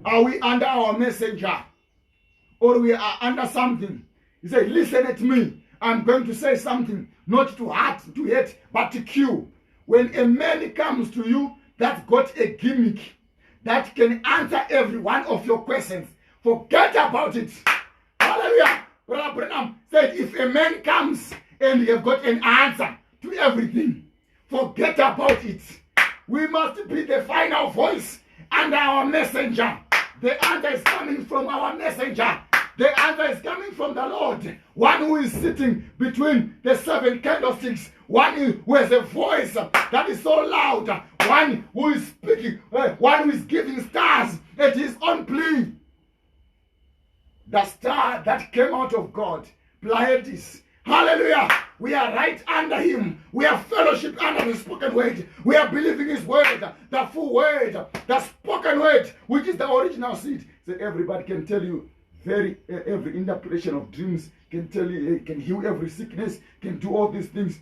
Are we under our messenger? Or we are under something? He said, listen at me. I'm going to say something, not to hate, but to kill. When a man comes to you that's got a gimmick that can answer every one of your questions, forget about it. Hallelujah. Brother Branham said, if a man comes and you have got an answer to everything, forget about it. We must be the final voice and our messenger. The answer is coming from our messenger. The answer is coming from the Lord. One who is sitting between the 7 candlesticks. One who has a voice that is so loud. One who is speaking. One who is giving stars at his own plea. The star that came out of God, Pleiades. Hallelujah. We are right under him. We are fellowship under the spoken word. We are believing his word, the full word, the spoken word, which is the original seed. So everybody can tell you every interpretation of dreams, can tell you, can heal every sickness, can do all these things.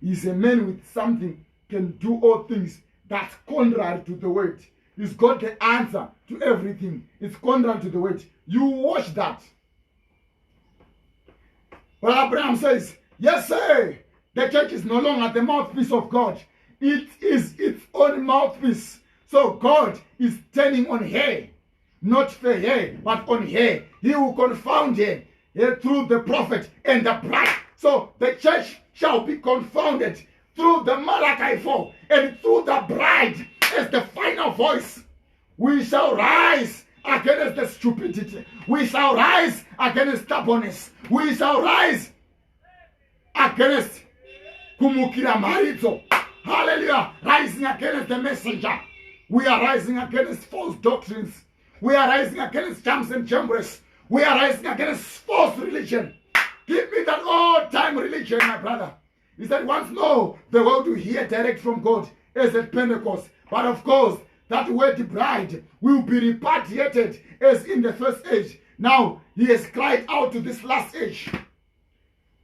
He's a man with something, can do all things that's contrary to the word. He's got the answer to everything. It's contrary to the word. You watch that. Well, Abraham says, yes, sir. The church is no longer the mouthpiece of God. It is its own mouthpiece. So God is turning on her. Not for her, but on her. He will confound her through the prophet and the bride. So the church shall be confounded through the Malachi 4 and through the bride as the final voice, we shall rise against the stupidity. We shall rise against stubbornness. We shall rise against kumukira marizo. Hallelujah. Rising against the messenger. We are rising against false doctrines. We are rising against jams and chambers. We are rising against false religion. Give me that all-time religion, my brother. He said, once more, the world will hear direct from God as at Pentecost. But of course, that word bride will be repatriated as in the first age. Now, he has cried out to this last age.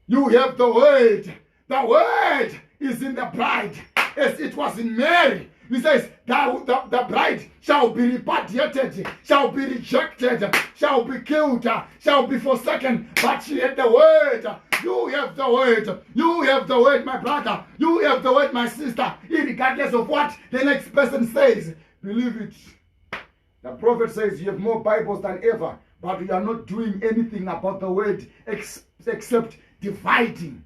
You have the word. The word is in the bride, as it was in Mary. He says, the bride shall be repatriated, shall be rejected, shall be killed, shall be forsaken. But she had the word. You have the word. You have the word, my brother. You have the word, my sister. Regardless of what the next person says, believe it. The prophet says you have more Bibles than ever, but you are not doing anything about the word except dividing.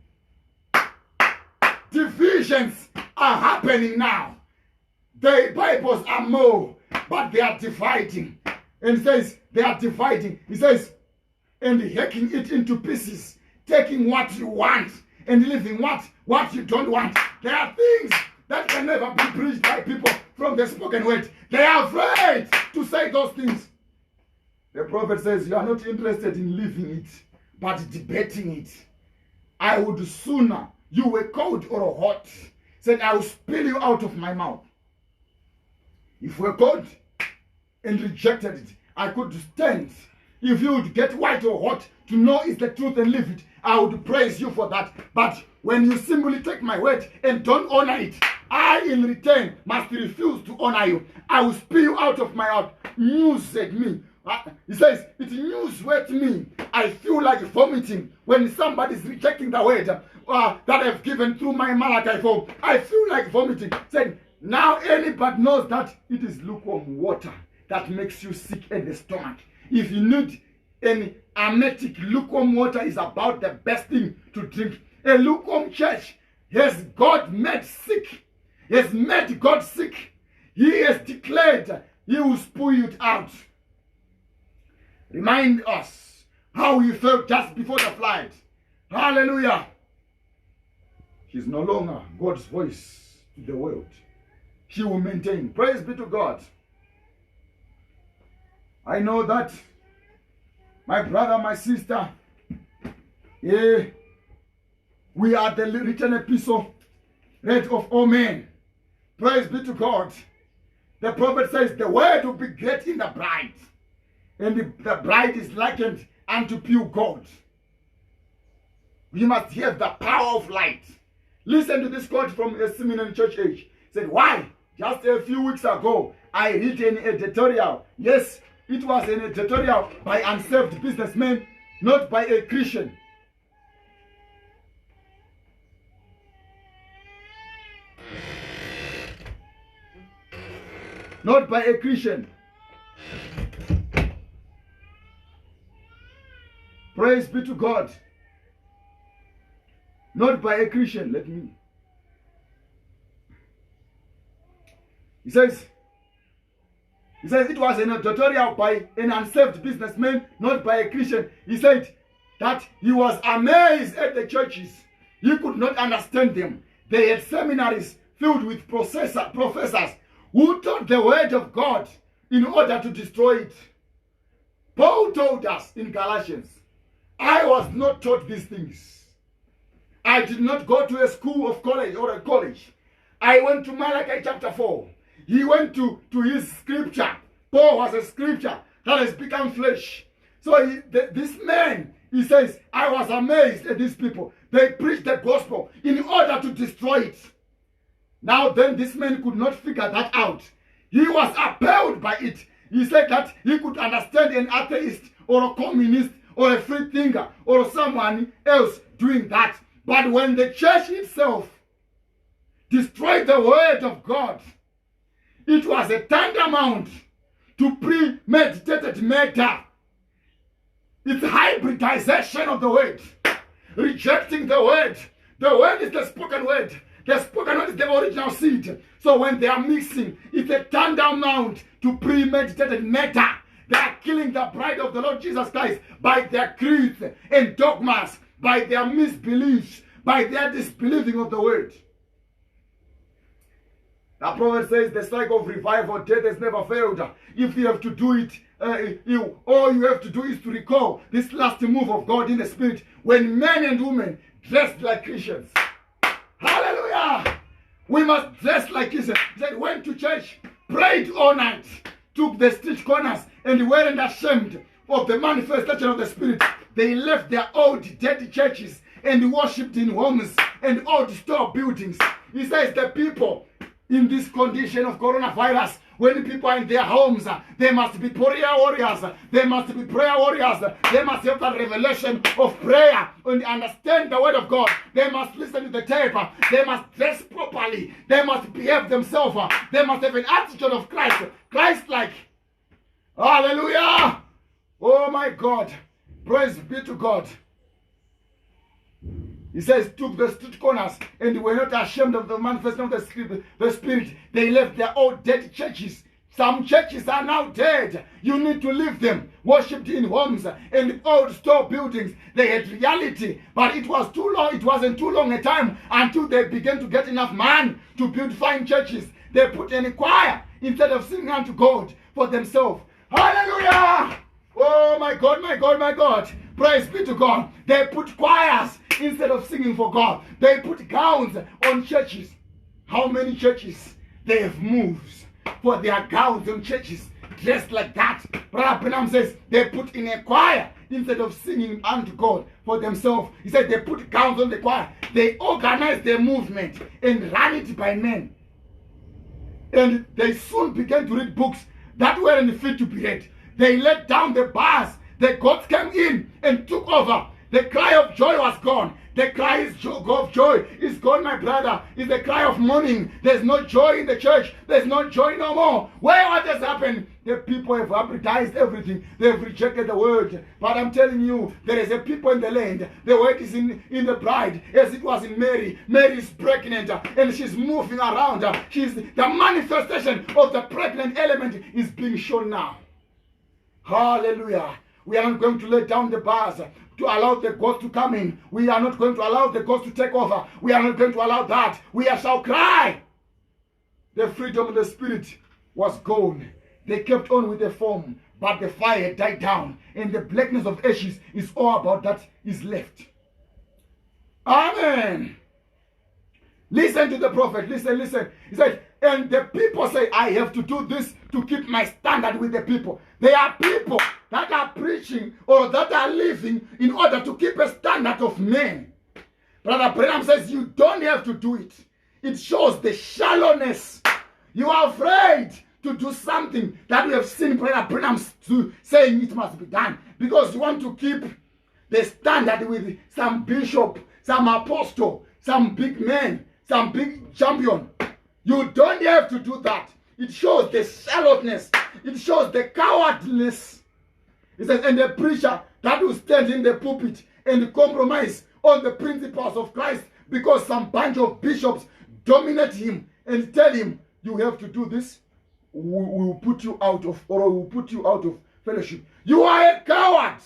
Divisions are happening now. The Bibles are more, but they are dividing. And he says they are dividing. He says, and hacking it into pieces, taking what you want and leaving what you don't want. There are things that can never be preached by people from the spoken word. They are afraid to say those things. The prophet says, you are not interested in living it, but debating it. I would sooner you were cold or hot. Said, I will spill you out of my mouth. If we're cold and rejected it, I could stand. If you would get white or hot to know it's the truth and live it, I would praise you for that. But when you simply take my word and don't honor it, I in return must refuse to honor you. I will spew you out of my mouth. Music me. He says, it newsworth me. I feel like vomiting when somebody is rejecting the word that I've given through my Malachi 4. I feel like vomiting. Saying, now anybody knows that it is lukewarm water that makes you sick in the stomach. If you need an emetic, lukewarm water is about the best thing to drink. A lukewarm church has God made sick. He has made God sick. He has declared he will spew it out. Remind us how he felt just before the flood. Hallelujah. He's no longer God's voice to the world. He will maintain. Praise be to God. I know that, my brother, my sister, we are the written epistle read of all men. Praise be to God. The prophet says the word will be great in the bride. And the bride is likened unto pure gold. We must have the power of light. Listen to this quote from a seminary church age. He said, why? Just a few weeks ago, I read an editorial. Yes, it was an editorial by unsaved businessmen, not by a Christian. Not by a Christian. Praise be to God. Not by a Christian. He says it was an editorial by an unsaved businessman, not by a Christian. He said that he was amazed at the churches. He could not understand them. They had seminaries filled with professors who taught the word of God in order to destroy it. Paul told us in Galatians, I was not taught these things. I did not go to a school of college or a college. I went to Malachi chapter 4. He went to his scripture. Paul was a scripture that has become flesh. So this man, he says, I was amazed at these people. They preached the gospel in order to destroy it. Now then, this man could not figure that out. He was appalled by it. He said that he could understand an atheist or a communist or a free thinker or someone else doing that. But when the church itself destroyed the word of God, it was a tantamount to premeditated murder. It's hybridization of the word. Rejecting the word. The word is the spoken word. The spoken word is the original seed. So when they are mixing, it's a tantamount to premeditated matter. They are killing the bride of the Lord Jesus Christ by their creeds and dogmas, by their misbeliefs, by their disbelieving of the word. The prophet says the cycle of revival, death has never failed. If you have to do it, all you have to do is to recall this last move of God in the Spirit when men and women dressed like Christians. Hallelujah! We must dress like Christians. He said, went to church, prayed all night, took the street corners, and weren't ashamed of the manifestation of the Spirit. They left their old dirty churches and worshipped in homes and old store buildings. He says the people in this condition of coronavirus, when people are in their homes, they must be prayer warriors. They must be prayer warriors. They must have that revelation of prayer and understand the word of God. They must listen to the tape. They must dress properly. They must behave themselves. They must have an attitude of Christ. Christ-like. Hallelujah! Oh my God. Praise be to God. He says, took the street corners and were not ashamed of the manifestation of the Spirit. They left their old dead churches. Some churches are now dead. You need to leave them. Worshipped in homes and old store buildings. They had reality, but it was too long. It wasn't too long a time until they began to get enough man to build fine churches. They put in a choir instead of singing unto God for themselves. Hallelujah! Oh my God, my God, my God. Praise be to God. They put choirs instead of singing for God. They put gowns on churches. How many churches they have moves for their gowns on churches dressed like that? Brother Branham says they put in a choir instead of singing unto God for themselves. He said they put gowns on the choir. They organize their movement and run it by men. And they soon began to read books that weren't fit to be read. They let down the bars. The gods came in and took over. The cry of joy was gone. The cry of joy is gone, my brother. It's the cry of mourning. There's no joy in the church. There's no joy no more. Where what has happened? The people have advertised everything. They've rejected the word. But I'm telling you, there is a people in the land. The word is in the bride, as it was in Mary. Mary is pregnant and she's moving around. The manifestation of the pregnant element is being shown now. Hallelujah. We are not going to let down the bars to allow the gods to come in. We are not going to allow the gods to take over. We are not going to allow that. We shall cry. The freedom of the Spirit was gone. They kept on with the form, but the fire died down, and the blackness of ashes is all about that is left. Amen. Listen to the prophet. Listen, listen. He said, and the people say, I have to do this to keep my standard with the people. They are people that are preaching or that are living in order to keep a standard of men. Brother Branham says you don't have to do it. It shows the shallowness. You are afraid to do something that we have seen Brother Branham saying it must be done because you want to keep the standard with some bishop, some apostle, some big man, some big champion. You don't have to do that. It shows the shallowness. It shows the cowardliness. It says, and the preacher that will stand in the pulpit and compromise on the principles of Christ because some bunch of bishops dominate him and tell him, you have to do this, we will put you out of, or we will put you out of fellowship. You are a coward.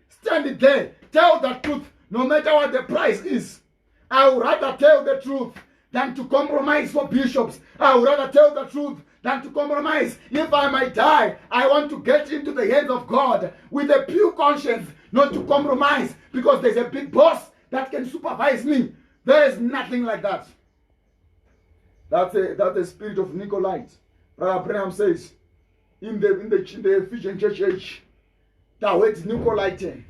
Stand there. Tell the truth, no matter what the price is. I would rather tell the truth than to compromise for bishops. I would rather tell the truth than to compromise. If I might die, I want to get into the hands of God with a pure conscience, not to compromise because there's a big boss that can supervise me. There is nothing like that. That's the spirit of Nicolaites. Brother Branham says in the Ephesian church age, the word Nicolaitan,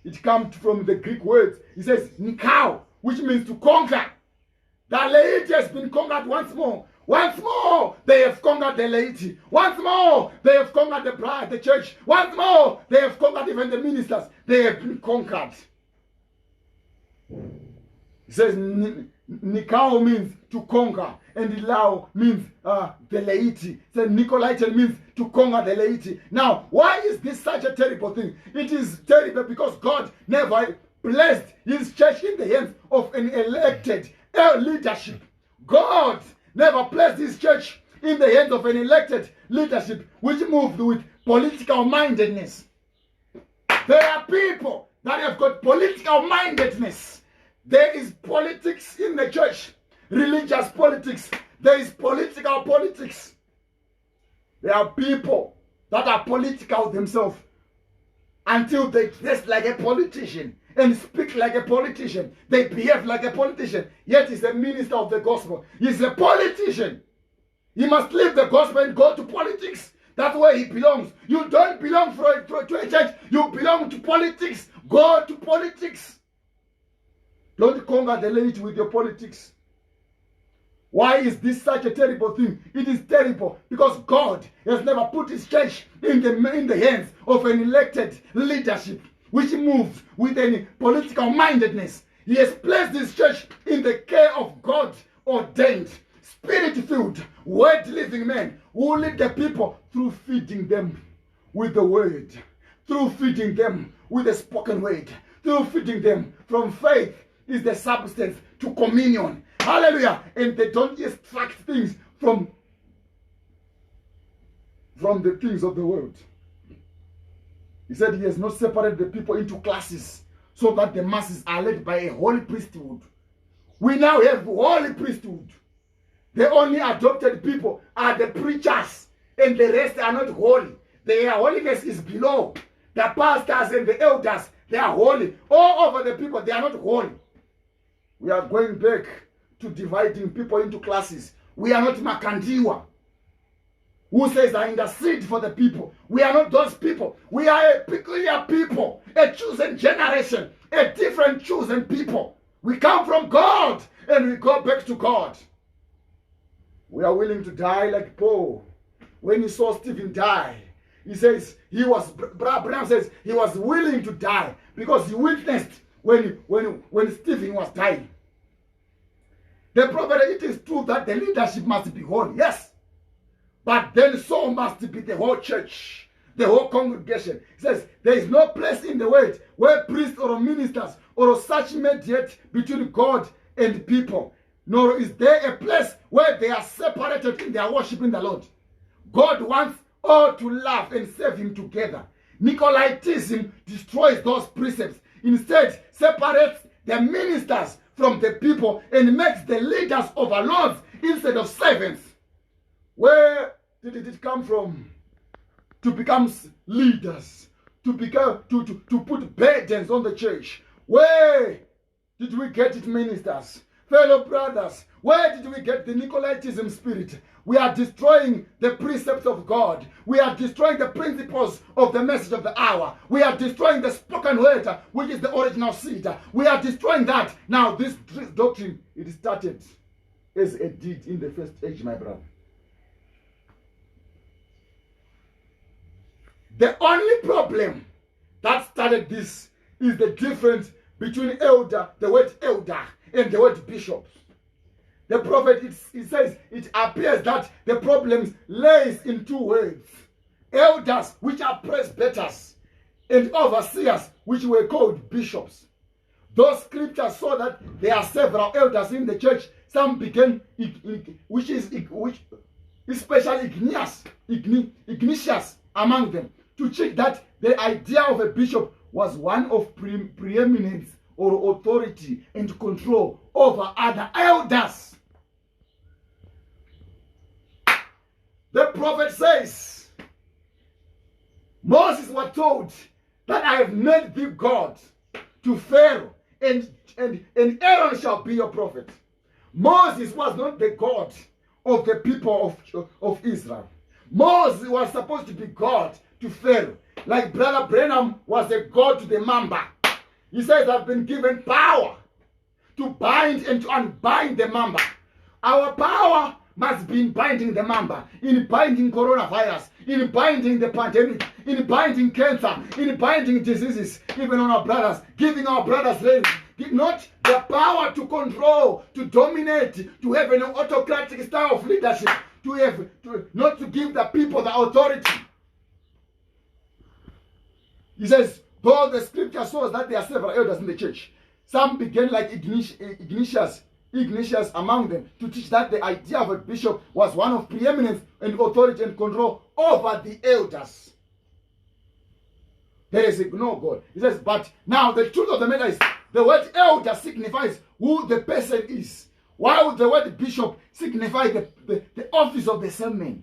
it comes from the Greek word. He says Nikao, which means to conquer. The laity has been conquered once more. Once more, they have conquered the laity. Once more, they have conquered the bride, the church. Once more, they have conquered even the ministers. They have been conquered. It says Nikao means to conquer, and Lao means the laity. So Nicolaitan means to conquer the laity. Now, why is this such a terrible thing? It is terrible because God never blessed his church in the hands of an elected leadership God never placed his church in the hands of an elected leadership which moved with political mindedness. There are people that have got political mindedness. There is politics in the church, religious politics. There is political politics. There are people that are political themselves until they dress like a politician and speak like a politician. They behave like a politician, yet he's a minister of the gospel. He's a politician. He must leave the gospel and go to politics. That's where he belongs. You don't belong to a church. You belong to politics. Go to politics. Don't conquer the laity with your politics. Why is this such a terrible thing? It is terrible because God has never put his church in the hands of an elected leadership which moves with any political mindedness. He has placed his church in the care of God ordained, spirit-filled, word-living men who lead the people through feeding them with the word, through feeding them with the spoken word, through feeding them from faith is the substance to communion. Hallelujah. And they don't extract things from the things of the world. He said he has not separated the people into classes so that the masses are led by a holy priesthood. We now have holy priesthood. The only adopted people are the preachers, and the rest are not holy. Their holiness is below. The pastors and the elders, they are holy. All over the people, they are not holy. We are going back to dividing people into classes. We are not Makandiwa, who says, I intercede for the people. We are not those people. We are a peculiar people, a chosen generation, a different chosen people. We come from God and we go back to God. We are willing to die like Paul. When he saw Stephen die, he says, Branham says, he was willing to die because he witnessed when Stephen was dying. The prophet, it is true that the leadership must be holy, yes. But then so must be the whole church, the whole congregation. He says, there is no place in the world where priests or ministers or such mediate between God and people. Nor is there a place where they are separated in their worship in the Lord. God wants all to love and serve him together. Nicolaitism destroys those precepts. Instead, separates the ministers from the people and makes the leaders overlords instead of servants. Where did it come from? To become leaders, to put burdens on the church. Where did we get it, ministers? Fellow brothers, where did we get the Nicolaitism spirit? We are destroying the precepts of God. We are destroying the principles of the message of the hour. We are destroying the spoken word, which is the original seed. We are destroying that. Now, this doctrine, it started as a deed in the first age, my brother. The only problem that started this is the difference between elder, the word elder, and the word bishops. The prophet, it says, it appears that the problem lays in two words. Elders, which are presbyters, and overseers, which were called bishops. Those scriptures saw that there are several elders in the church. Some began, especially Ignatius among them, to check that the idea of a bishop was one of preeminence or authority and control over other elders. The prophet says, Moses was told that I have made thee God to Pharaoh, and Aaron shall be your prophet. Moses was not the God of the people of Israel. Moses was supposed to be God to Pharaoh, like Brother Branham was a God to the Mamba. He says, I've been given power to bind and to unbind the Mamba. Our power must be in binding the Mamba, in binding coronavirus, in binding the pandemic, in binding cancer, in binding diseases, even on our brothers, giving our brothers race. Not the power to control, to dominate, to have an autocratic style of leadership, not to give the people the authority. He says, though the scripture shows that there are several elders in the church, some began like Ignatius Ignatius among them to teach that the idea of a bishop was one of preeminence and authority and control over the elders. There is no God. He says, but now the truth of the matter is the word elder signifies who the person is, while the word bishop signifies the office of the same man.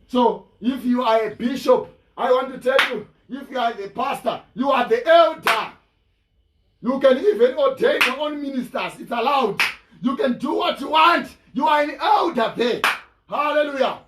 So if you are a bishop, I want to tell you, if you are the pastor, you are the elder. You can even ordain your own ministers. It's allowed. You can do what you want. You are an elder there. Hallelujah.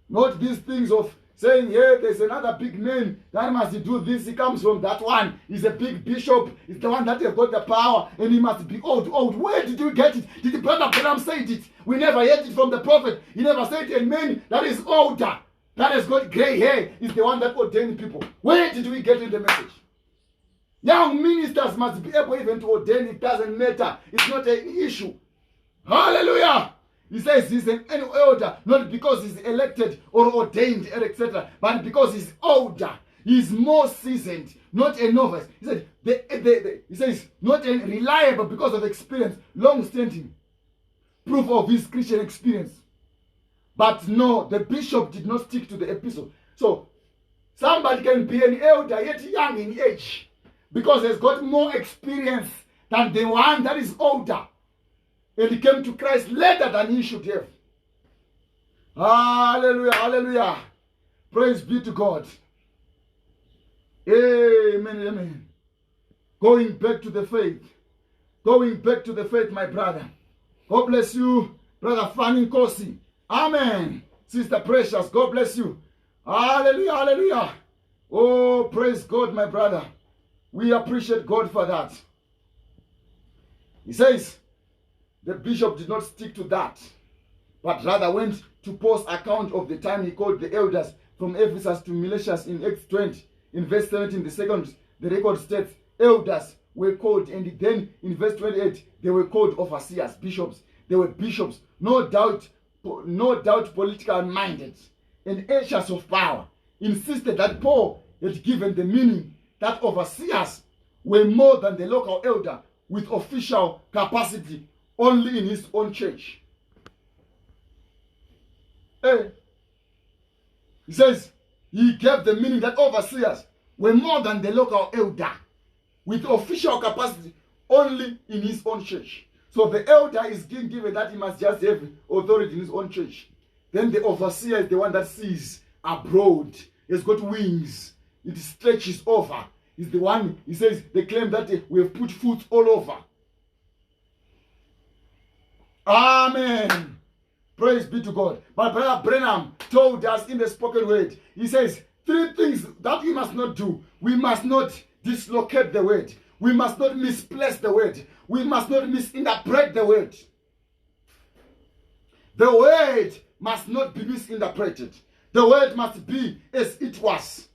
Not these things of saying, yeah, there's another big man that must do this. He comes from that one. He's a big bishop. He's the one that has got the power. And he must be old. Where did you get it? Did the brother Branham say it? We never heard it from the prophet. He never said a man that is older, that has got gray hair, is the one that ordained people. Where did we get in the message? Young ministers must be able even to ordain. It doesn't matter. It's not an issue. Hallelujah. He says he's an elder, not because he's elected or ordained, etc., but because he's older. He's more seasoned, not a novice. He said, he says, not reliable because of experience, long-standing proof of his Christian experience. But no, the bishop did not stick to the epistle. So, somebody can be an elder, yet young in age, because he's got more experience than the one that is older. And he came to Christ later than he should have. Hallelujah, hallelujah. Praise be to God. Amen, amen. Going back to the faith. Going back to the faith, my brother. God bless you, Brother Fanning Kosi. Amen. Sister Precious, God bless you. Hallelujah, hallelujah. Oh, praise God, my brother. We appreciate God for that. He says, the bishop did not stick to that, but rather went to post account of the time he called the elders from Ephesus to Miletus in Acts 20. In verse 17, the record states, elders were called, and then in verse 28, they were called overseers, bishops. They were bishops, no doubt political minded and anxious of power, insisted that Paul had given the meaning that overseers were more than the local elder with official capacity only in his own church. He says he gave the meaning that overseers were more than the local elder with official capacity only in his own church. So the elder is being given that he must just have authority in his own church. Then the overseer is the one that sees abroad. He's got wings. It stretches over. He's the one, he says, they claim that we have put foot all over. Amen. Praise be to God. But Brother Branham told us in the spoken word, he says, 3 things that we must not do. We must not dislocate the word. We must not misplace the word. We must not misinterpret the word. The word must not be misinterpreted. The word must be as it was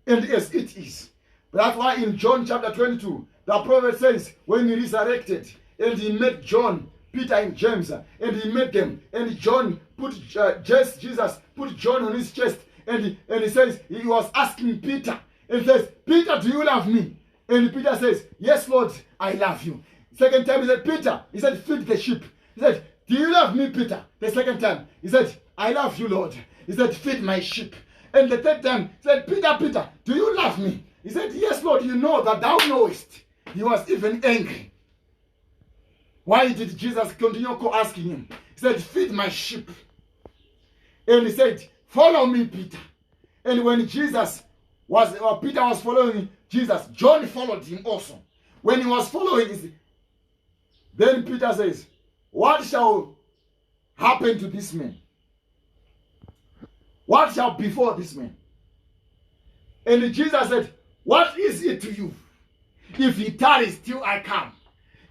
and as it is. That's why in John chapter 22, the prophet says, when he resurrected and he met John, Peter and James, and he met them, and John put Jesus put John on his chest, and he says, he was asking Peter, and he says, Peter, do you love me? And Peter says, yes, Lord, I love you. Second time he said, Peter, he said, feed the sheep. He said, do you love me, Peter? The second time he said, I love you, Lord. He said, feed my sheep. And the third time he said, Peter, Peter, do you love me? He said, yes, Lord, you know that thou knowest. He was even angry. Why did Jesus continue asking him? He said, feed my sheep. And he said, follow me, Peter. And when Peter was following Jesus, John followed him also. When he was following, then Peter says, what shall happen to this man? What shall befall this man? And Jesus said, what is it to you? If he tarries till I come.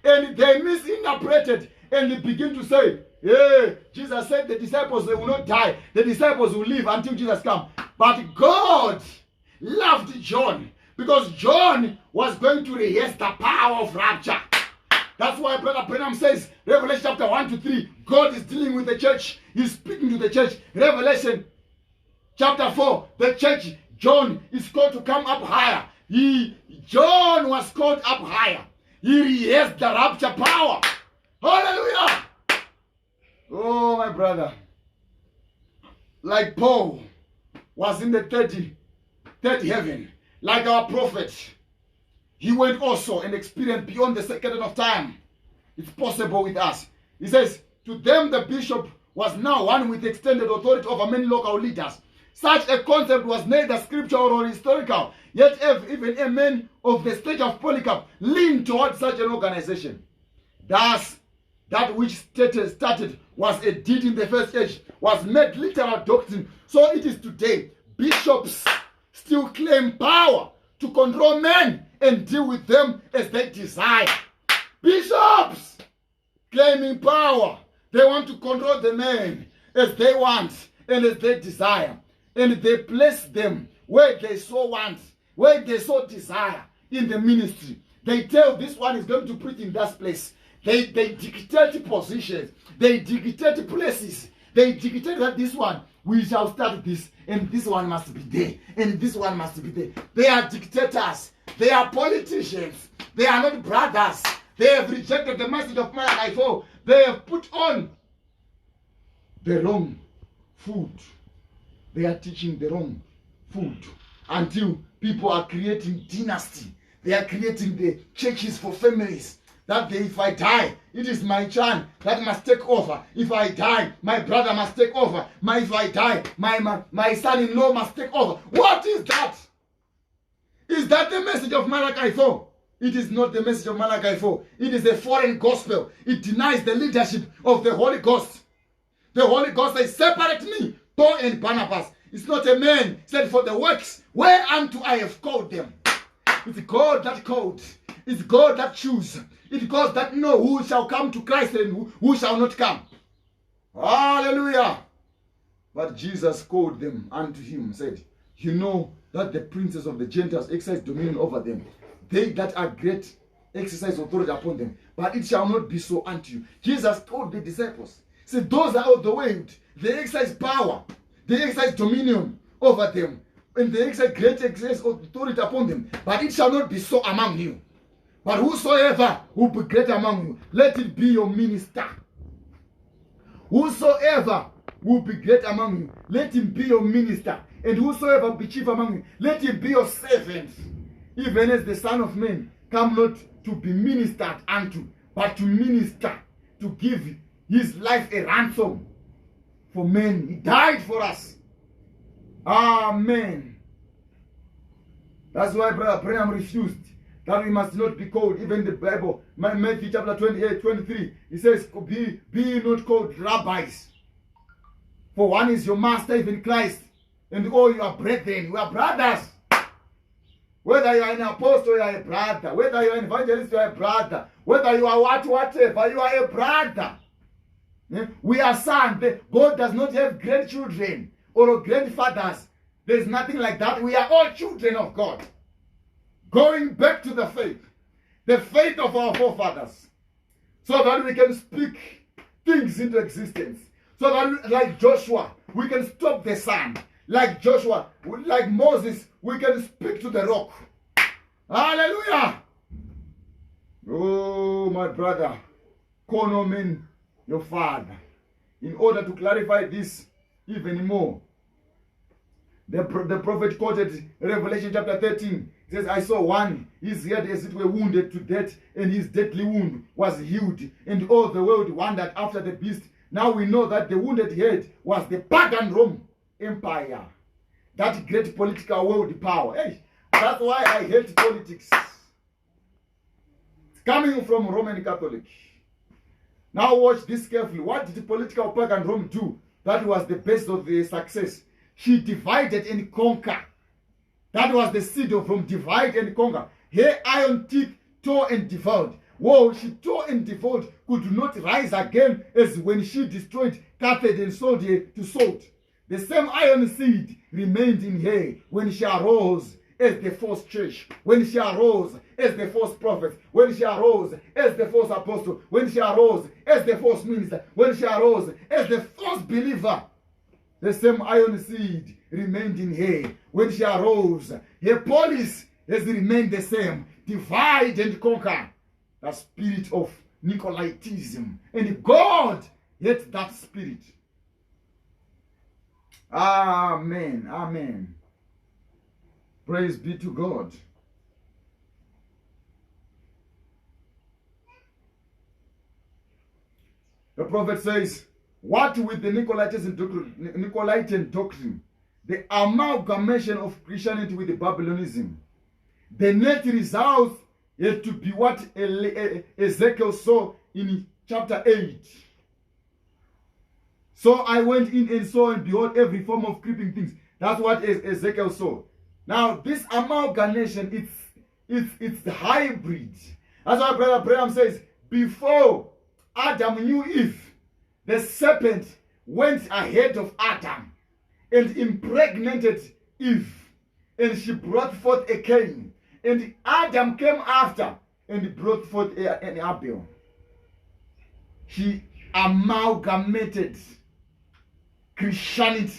And they misinterpreted and they begin to say, hey, Jesus said the disciples, they will not die. The disciples will live until Jesus comes. But God loved John because John was going to rehearse the power of rapture. That's why Brother Branham says, Revelation chapter 1 to 3, God is dealing with the church. He's speaking to the church. Revelation chapter 4, the church, John is called to come up higher. John was called up higher. He has the rapture power. Hallelujah. Oh, my brother. Like Paul was in the third heaven, like our prophet, he went also and experienced beyond the second of time. It's possible with us. He says, to them the bishop was now one with extended authority over many local leaders. Such a concept was neither scriptural or historical, yet even a man of the stage of Polycarp leaned towards such an organization. Thus, that which started was a deed in the first age, was made literal doctrine. So it is today. Bishops still claim power to control men and deal with them as they desire. Bishops claiming power. They want to control the men as they want and as they desire. And they place them where they so want, where they so desire in the ministry. They tell this one is going to preach in that place. They dictate positions. They dictate places. They dictate that this one, we shall start this, and this one must be there, and this one must be there. They are dictators. They are politicians. They are not brothers. They have rejected the message of Malachi 4. They have put on the wrong food. They are teaching the wrong food until people are creating dynasty. They are creating the churches for families. That if I die, it is my child that must take over. If I die, my brother must take over. If I die, my son-in-law must take over. What is that? Is that the message of Malachi 4? It is not the message of Malachi 4. It is a foreign gospel. It denies the leadership of the Holy Ghost. The Holy Ghost says, separate me, Paul and Barnabas. It's not a man said for the works whereunto I have called them. It's God that called. It's God that choose. It's God that know who shall come to Christ and who shall not come. Hallelujah. But Jesus called them unto him, said, you know that the princes of the Gentiles exercise dominion over them. They that are great exercise authority upon them. But it shall not be so unto you. Jesus told the disciples, said, those are of the way. They exercise power. They exercise dominion over them. And they exercise great authority upon them. But it shall not be so among you. But whosoever will be great among you, let it be your minister. Whosoever will be great among you, let him be your minister. And whosoever be chief among you, let him be your servant. Even as the Son of Man come not to be ministered unto, but to minister, to give his life a ransom for men. He died for us. Amen. That's why Brother Branham refused that we must not be called, even the Bible, Matthew chapter 28, 23, it says, be not called rabbis. For one is your master, even Christ, and all you are brethren, we are brothers. Whether you are an apostle, you are a brother. Whether you are an evangelist, you are a brother. Whether you are whatever, you are a brother. We are sons. God does not have grandchildren or grandfathers. There's nothing like that. We are all children of God. Going back to the faith of our forefathers, so that we can speak things into existence. So that, like Joshua, we can stop the sun. Like Joshua, like Moses, we can speak to the rock. Hallelujah! Oh, my brother, call on me your father. In order to clarify this even more, the prophet quoted Revelation chapter 13. He says, I saw one, his head as it were wounded to death, and his deadly wound was healed, and all the world wondered after the beast. Now we know that the wounded head was the pagan Rome Empire, that great political world power. Hey, that's why I hate politics. It's coming from Roman Catholic. Now watch this carefully. What did the political pagan Rome do? That was the base of the success. She divided and conquered. That was the seed of from divide and conquer. Her iron teeth tore and devoured. Whoa, she tore and devoured, could not rise again as when she destroyed Carthage and sold her to salt. The same iron seed remained in her when she arose as the false church, when she arose as the false prophet, when she arose as the false apostle, when she arose as the false minister, when she arose as the false believer. The same iron seed remained in her when she arose. Her policy has remained the same. Divide and conquer. that spirit of Nicolaitism. And God hates that spirit. Amen. Amen. Praise be to God. The prophet says, what with the Nicolaitan doctrine, the amalgamation of Christianity with the Babylonianism, the net result had to be what Ezekiel saw in chapter 8. So I went in and saw, and behold, every form of creeping things. That's what Ezekiel saw. Now, this amalgamation, it's the hybrid. That's why Brother Branham says, before Adam knew Eve, the serpent went ahead of Adam and impregnated Eve, and she brought forth a Cain. And Adam came after and brought forth an Abel. She amalgamated Christianity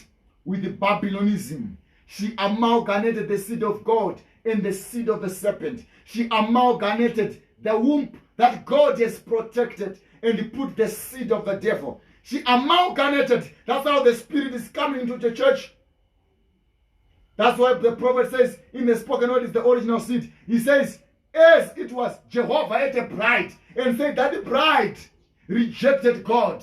with the Babylonianism. She amalgamated the seed of God and the seed of the serpent. She amalgamated the womb that God has protected and put the seed of the devil. She amalgamated. That's how the spirit is coming into the church. That's why the prophet says in the spoken word is the original seed. He says, as it was Jehovah had a bride, and said that the bride rejected God.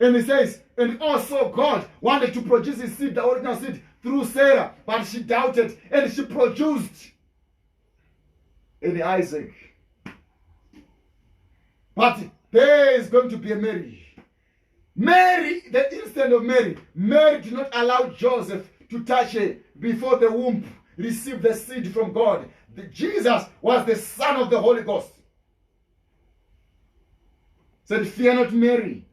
And he says, and also God wanted to produce his seed, the original seed, through Sarah, but she doubted, and she produced in Isaac. But there is going to be a Mary. Mary, the instant of Mary, Mary did not allow Joseph to touch her before the womb received the seed from God. Jesus was the Son of the Holy Ghost. Said, fear not, Mary,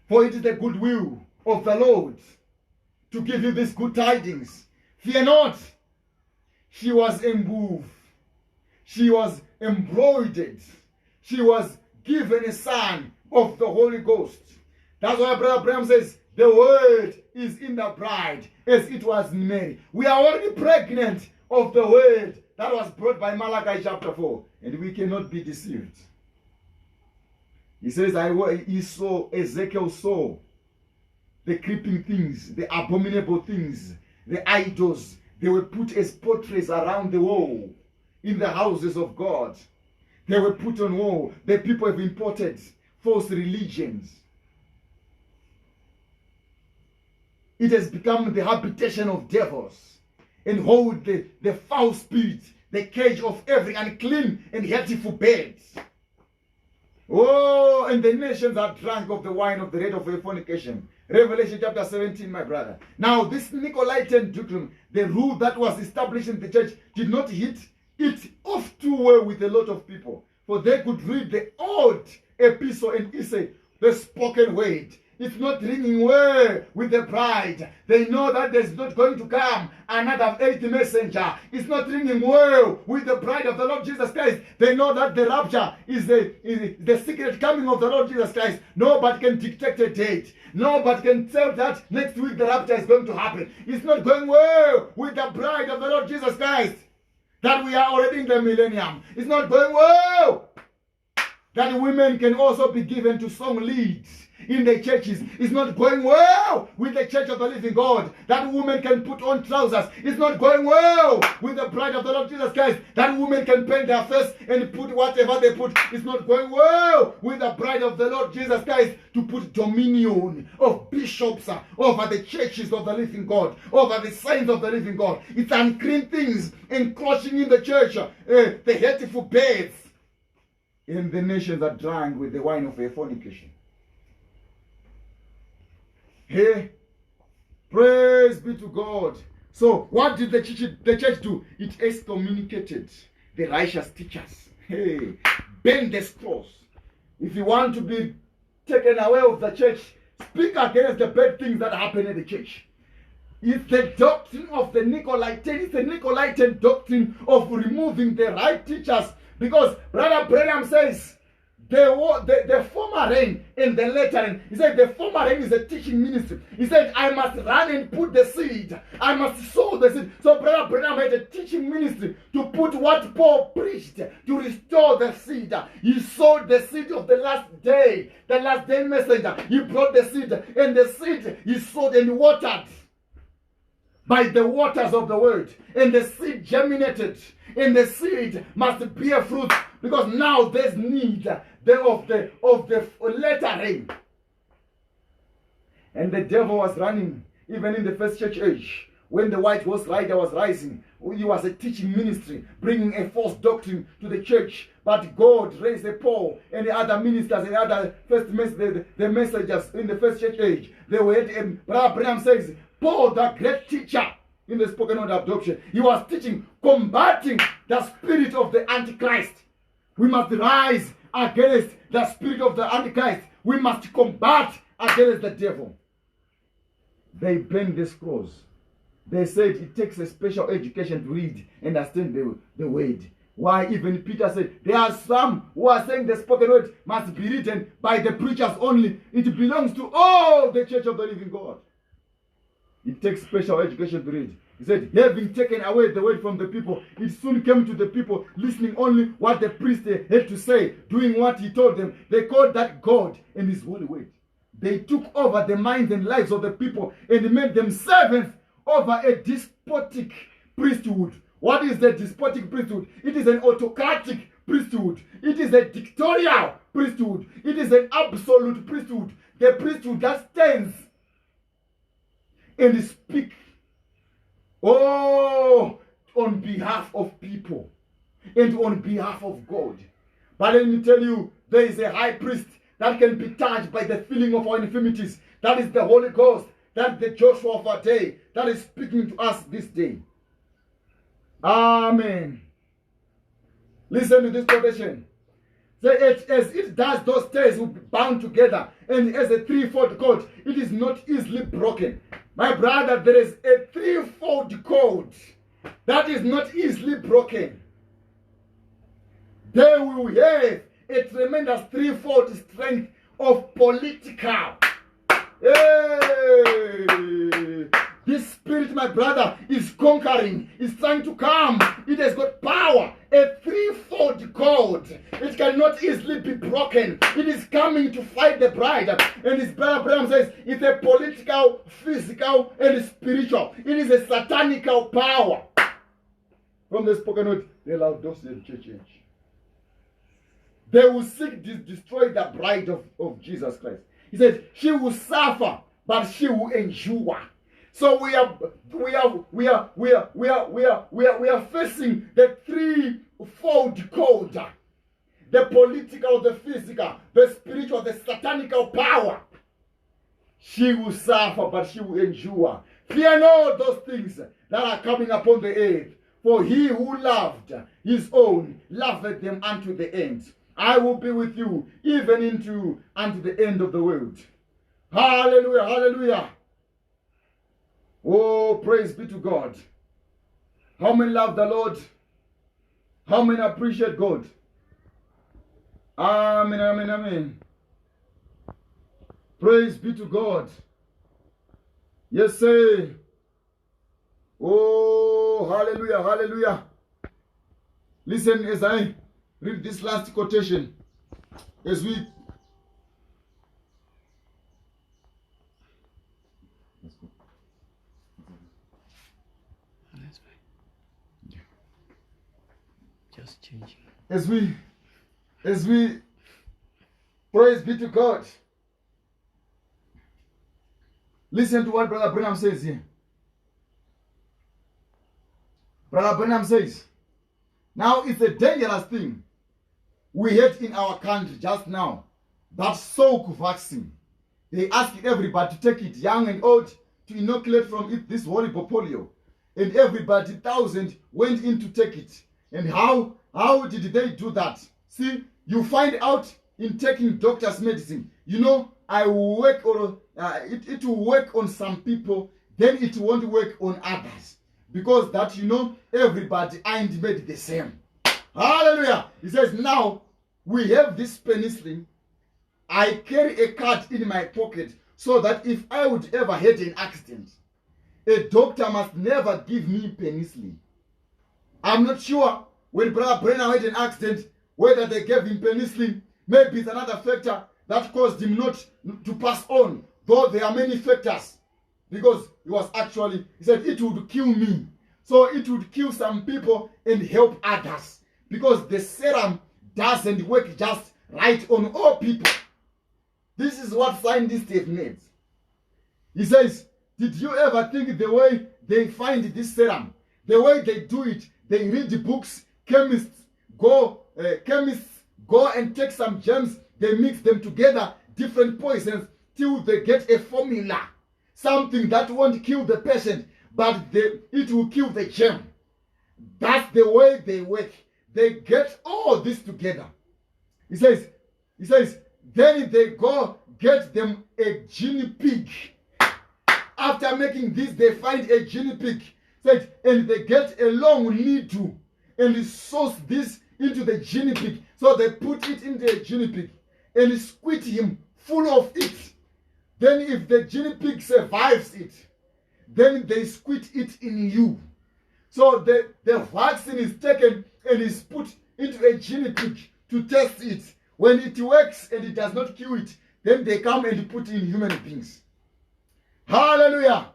for it is the good will of the Lord to give you these good tidings. Fear not. She was embroidered. She was embroidered. She was given a son of the Holy Ghost. That's why Brother Branham says, the word is in the bride as it was in Mary. We are already pregnant of the word that was brought by Malachi chapter 4. And we cannot be deceived. He says, Ezekiel saw the creeping things, the abominable things, the idols. They were put as portraits around the wall in the houses of God. They were put on wall. The people have imported false religions. It has become the habitation of devils and hold the foul spirit, the cage of every unclean and hateful bird. Oh, and the nations are drunk of the wine of the red of fornication. Revelation chapter 17, my brother. Now, this Nicolaitan doctrine, the rule that was established in the church, did not hit it off too well with a lot of people. For they could read the old epistle and say, the spoken word. It's not ringing well with the bride. They know that there's not going to come another eighth messenger. It's not ringing well with the bride of the Lord Jesus Christ. They know that the rapture is the secret coming of the Lord Jesus Christ. Nobody can dictate a date. Nobody can tell that next week the rapture is going to happen. It's not going well with the bride of the Lord Jesus Christ. That we are already in the millennium. It's not going well. That women can also be given to song leads in the churches. It's not going well with the church of the living God. That woman can put on trousers. It's not going well with the bride of the Lord Jesus Christ. That woman can paint their face and put whatever they put. It's not going well with the bride of the Lord Jesus Christ to put dominion of bishops over the churches of the living God, over the saints of the living God. It's unclean things encroaching in the church, the hateful birds. And the nations are drunk with the wine of fornication. Hey, praise be to God. So what did the church do? It excommunicated the righteous teachers. Hey, bend the scrolls. If you want to be taken away of the church, speak against the bad things that happen in the church. It's the doctrine of the Nicolaitan. It's the Nicolaitan doctrine of removing the right teachers. Because Brother Branham says, the former rain and the latter rain. He said the former rain is a teaching ministry. He said, I must run and put the seed. I must sow the seed. So Brother Branham had a teaching ministry to put what Paul preached, to restore the seed. He sowed the seed of the last day messenger. He brought the seed, and the seed he sowed and watered by the waters of the word, and the seed germinated, and the seed must bear fruit, because now there's need of the latter rain. And the devil was running even in the first church age. When the white horse rider was rising, he was a teaching ministry, bringing a false doctrine to the church. But God raised a Paul and the other ministers and other the messengers in the first church age. They were, Brother Branham says, Paul, the great teacher in the spoken word adoption, he was teaching, combating the spirit of the Antichrist. We must rise against the spirit of the Antichrist. We must combat against the devil. They burned the scrolls. They said it takes a special education to read and understand the word. Why even Peter said, there are some who are saying the spoken word must be written by the preachers only. It belongs to all the church of the living God. It takes special education to read. He said, having taken away the word from the people, it soon came to the people, listening only what the priest had to say, doing what he told them. They called that God and his holy word. They took over the minds and lives of the people and made them servants over a despotic priesthood. What is the despotic priesthood? It is an autocratic priesthood. It is a dictatorial priesthood. It is an absolute priesthood. The priesthood that stands and speaks on behalf of people and on behalf of God. But let me tell you, there is a high priest that can be touched by the feeling of our infirmities. That is the Holy Ghost. That's the Joshua of our day that is speaking to us this day. Amen. Listen to this quotation. As it does, those stairs will be bound together, and as a threefold cord, it is not easily broken. My brother, there is a threefold cord that is not easily broken. They will have a tremendous threefold strength of political. Hey! This spirit, my brother, is conquering, is trying to come. It has got power, a threefold cord. It cannot easily be broken. It is coming to fight the bride. And his brother Branham says it's a political, physical, and spiritual. It is a satanical power. From the spoken word, the Laodicean church age. They will seek to destroy the bride of Jesus Christ. He said, she will suffer, but she will endure. So we are facing the threefold code: the political, the physical, the spiritual, the satanical power. She will suffer, but she will endure. Fear not those things that are coming upon the earth, for he who loved his own loved them unto the end. I will be with you even unto the end of the world. Hallelujah, hallelujah. Oh, praise be to God. How many love the Lord? How many appreciate God? Amen, amen, amen. Praise be to God. Yes, sir. Oh, hallelujah, hallelujah. Listen as I read this last quotation. As we... That's fine. Yeah. Just changing. As we praise be to God. Listen to what Brother Branham says here. Brother Branham says, now it's a dangerous thing we had in our country just now, that Salk vaccine. They asked everybody to take it, young and old, to inoculate from it this horrible polio. And everybody, thousands, went in to take it. And how did they do that? See, you find out in taking doctor's medicine. You know, I will work on, it will work on some people, then it won't work on others. Because that, you know, everybody ain't made the same. Hallelujah. He says, now we have this penicillin. I carry a card in my pocket so that if I would ever had an accident a doctor must never give me penicillin. I'm not sure when Brother Brenner had an accident whether they gave him penicillin. Maybe it's another factor that caused him not to pass on, though there are many factors. Because he said it would kill me. So it would kill some people and help others. Because the serum doesn't work just right on all people. This is what scientists have made. He says, did you ever think the way they find this serum, the way they do it, they read the books, chemists go and take some germs, they mix them together, different poisons, till they get a formula. Something that won't kill the patient, but it will kill the germ. That's the way they work. They get all this together. He says, then they go get them a guinea pig. After making this, they find a guinea pig. And they get a long needle and sauce this into the guinea pig. So they put it in the guinea pig and squeeze him full of it. Then if the guinea pig survives it, then they squeeze it in you. So the vaccine is taken and is put into a guinea pig to test it. When it works and it does not kill it, then they come and put in human beings. Hallelujah.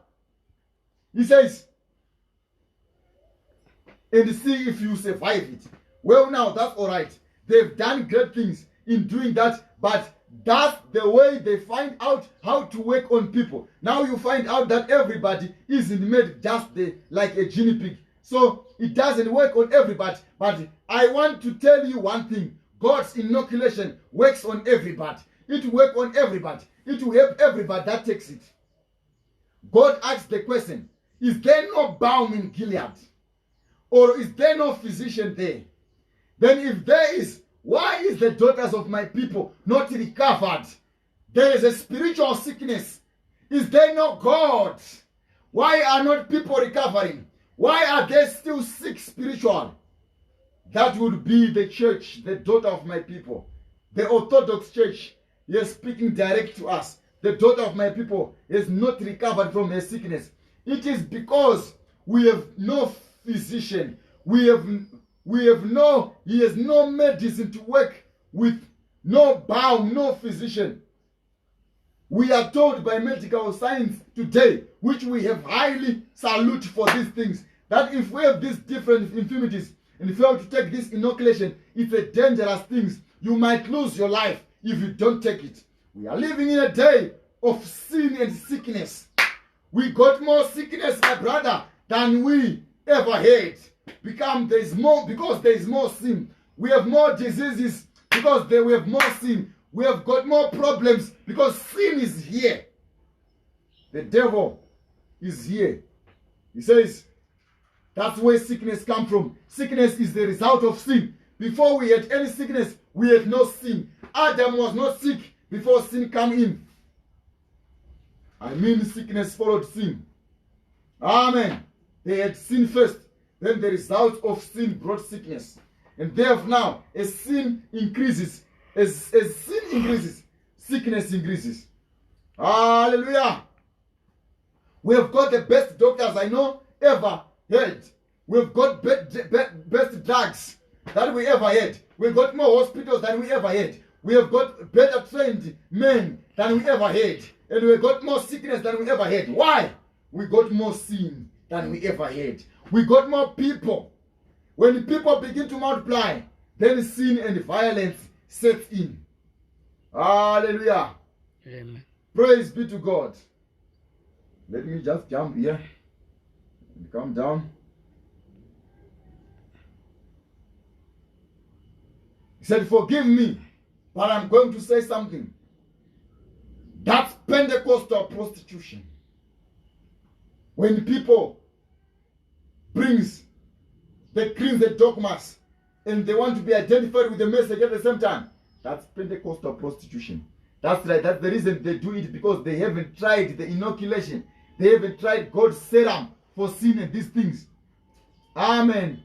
He says, and see if you survive it. Well, now that's all right. They've done great things in doing that, but that's the way they find out how to work on people. Now you find out that everybody isn't made just like a guinea pig. So it doesn't work on everybody. But I want to tell you one thing. God's inoculation works on everybody. It will work on everybody. It will help everybody that takes it. God asks the question, is there no balm in Gilead? Or is there no physician there? Then if there is, why is the daughters of my people not recovered? There is a spiritual sickness. Is there no God? Why are not people recovering? Why are they still sick spiritually? That would be the church, the daughter of my people. The Orthodox Church is speaking direct to us. The daughter of my people is not recovered from her sickness. It is because we have no physician. He has no medicine to work with, no balm, no physician. We are told by medical science today, which we have highly salute for these things, that if we have these different infirmities and fail to take this inoculation, it's a dangerous thing. You might lose your life if you don't take it. We are living in a day of sin and sickness. We got more sickness, my brother, than we ever had. Because there is more sin. We have more diseases because we have more sin. We have got more problems because sin is here. The devil is here. He says, that's where sickness comes from. Sickness is the result of sin. Before we had any sickness, we had no sin. Adam was not sick before sin came in. I mean, sickness followed sin. Amen. They had sin first. Then the result of sin brought sickness. And therefore now, as sin increases, as sin increases, sickness increases. Hallelujah. We have got the best doctors I know ever had. We've got best drugs that we ever had. We've got more hospitals than we ever had. We have got better trained men than we ever had. And we got more sickness than we ever had. Why? We got more sin than we ever had. We got more people. When people begin to multiply, then sin and violence sets in. Hallelujah. Amen. Praise be to God. Let me just jump here and come down. He said, forgive me, but I'm going to say something. That's Pentecostal prostitution. When people brings the creeds, the dogmas, and they want to be identified with the message at the same time, that's Pentecostal prostitution. That's right. That's the reason they do it, because they haven't tried the inoculation. They haven't tried God's serum for sin and these things. Amen.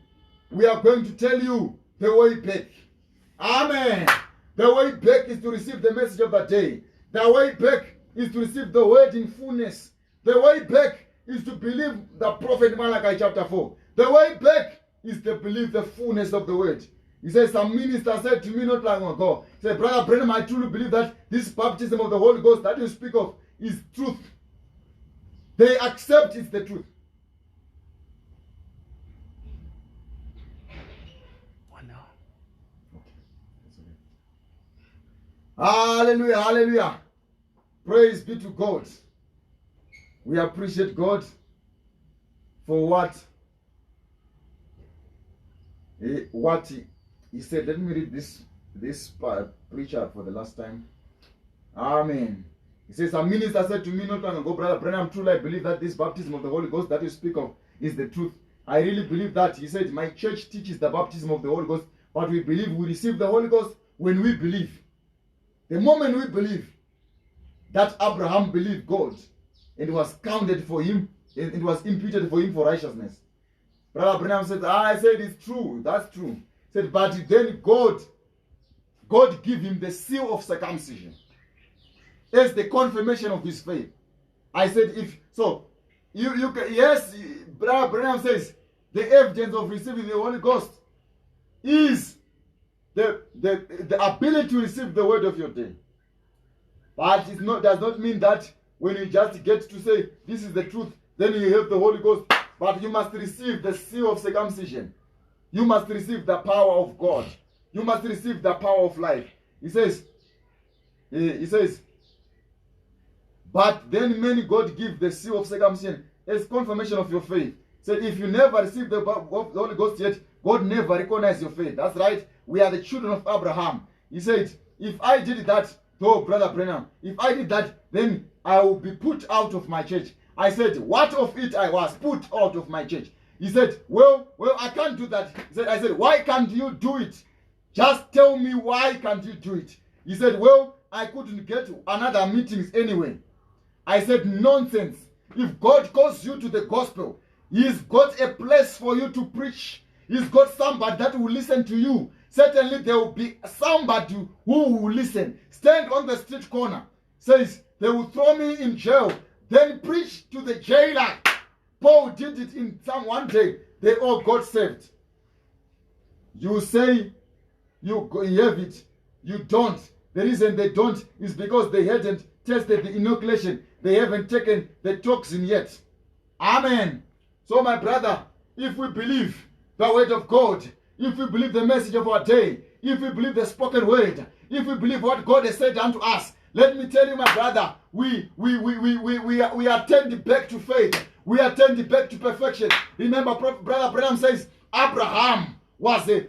We are going to tell you the way back. Amen. The way back is to receive the message of the day. The way back is to receive the word in fullness. The way back is to believe the prophet Malachi chapter 4. The way back is to believe the fullness of the word. He says, some minister said to me not long ago, he said, Brother Branham, I truly believe that this baptism of the Holy Ghost that you speak of is truth. They accept it's the truth. Hallelujah, hallelujah. Praise be to God. We appreciate God for what he said. Let me read this preacher for the last time. Amen. He says, a minister said to me not long ago, Brother Branham, truly I believe that this baptism of the Holy Ghost that you speak of is the truth. I really believe that. He said, my church teaches the baptism of the Holy Ghost, but we believe we receive the Holy Ghost when we believe. The moment we believe that Abraham believed God, and it was counted for him, and it was imputed for him for righteousness. Brother Branham said, I said it's true, that's true. He said, but then God gave him the seal of circumcision as the confirmation of his faith. I said, yes, Brother Branham says, the evidence of receiving the Holy Ghost is the ability to receive the word of your day. But it does not mean that when you just get to say this is the truth, then you have the Holy Ghost. But you must receive the seal of circumcision. You must receive the power of God. You must receive the power of life. He says, but then many God give the seal of circumcision as confirmation of your faith. So if you never receive the Holy Ghost yet, God never recognizes your faith. That's right. We are the children of Abraham. He said, if I did that, oh, Brother Branham, if I did that, then I will be put out of my church. I said, what of it I was put out of my church? He said, well, I can't do that. I said, why can't you do it? Just tell me why can't you do it? He said, well, I couldn't get another meetings anyway. I said, nonsense. If God calls you to the gospel, He's got a place for you to preach. He's got somebody that will listen to you. Certainly there will be somebody who will listen. Stand on the street corner. Says, they will throw me in jail. Then preach to the jailer. Paul did it in some one day. They all got saved. You say you have it. You don't. The reason they don't is because they hadn't tested the inoculation. They haven't taken the toxin yet. Amen. So my brother, if we believe the word of God, if we believe the message of our day, if we believe the spoken word, if we believe what God has said unto us, let me tell you, my brother, we are turned back to faith. We are turned back to perfection. Remember, Brother Branham says Abraham was a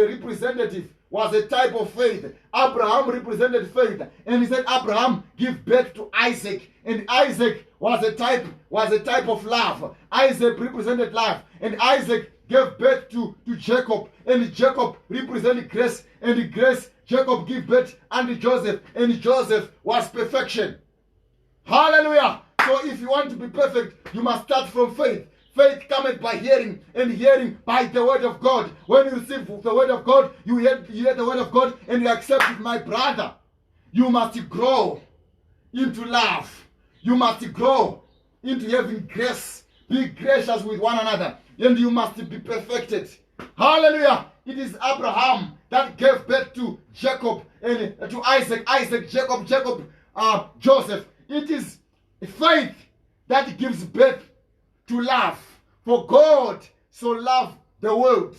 representative, was a type of faith. Abraham represented faith, and he said Abraham give birth to Isaac, and Isaac was a type of love. Isaac represented love, and Isaac gave birth to Jacob, and Jacob represented grace, and grace, Jacob gave birth unto Joseph, and Joseph was perfection. Hallelujah. So if you want to be perfect, you must start from faith. Faith cometh by hearing, and hearing by the word of God. When you receive the word of God, you hear the word of God, and you accept it, my brother. You must grow into love. You must grow into having grace. Be gracious with one another, and you must be perfected. Hallelujah. It is Abraham that gave birth to Jacob and to Isaac, Jacob, Joseph. It is faith that gives birth to love. For God so loved the world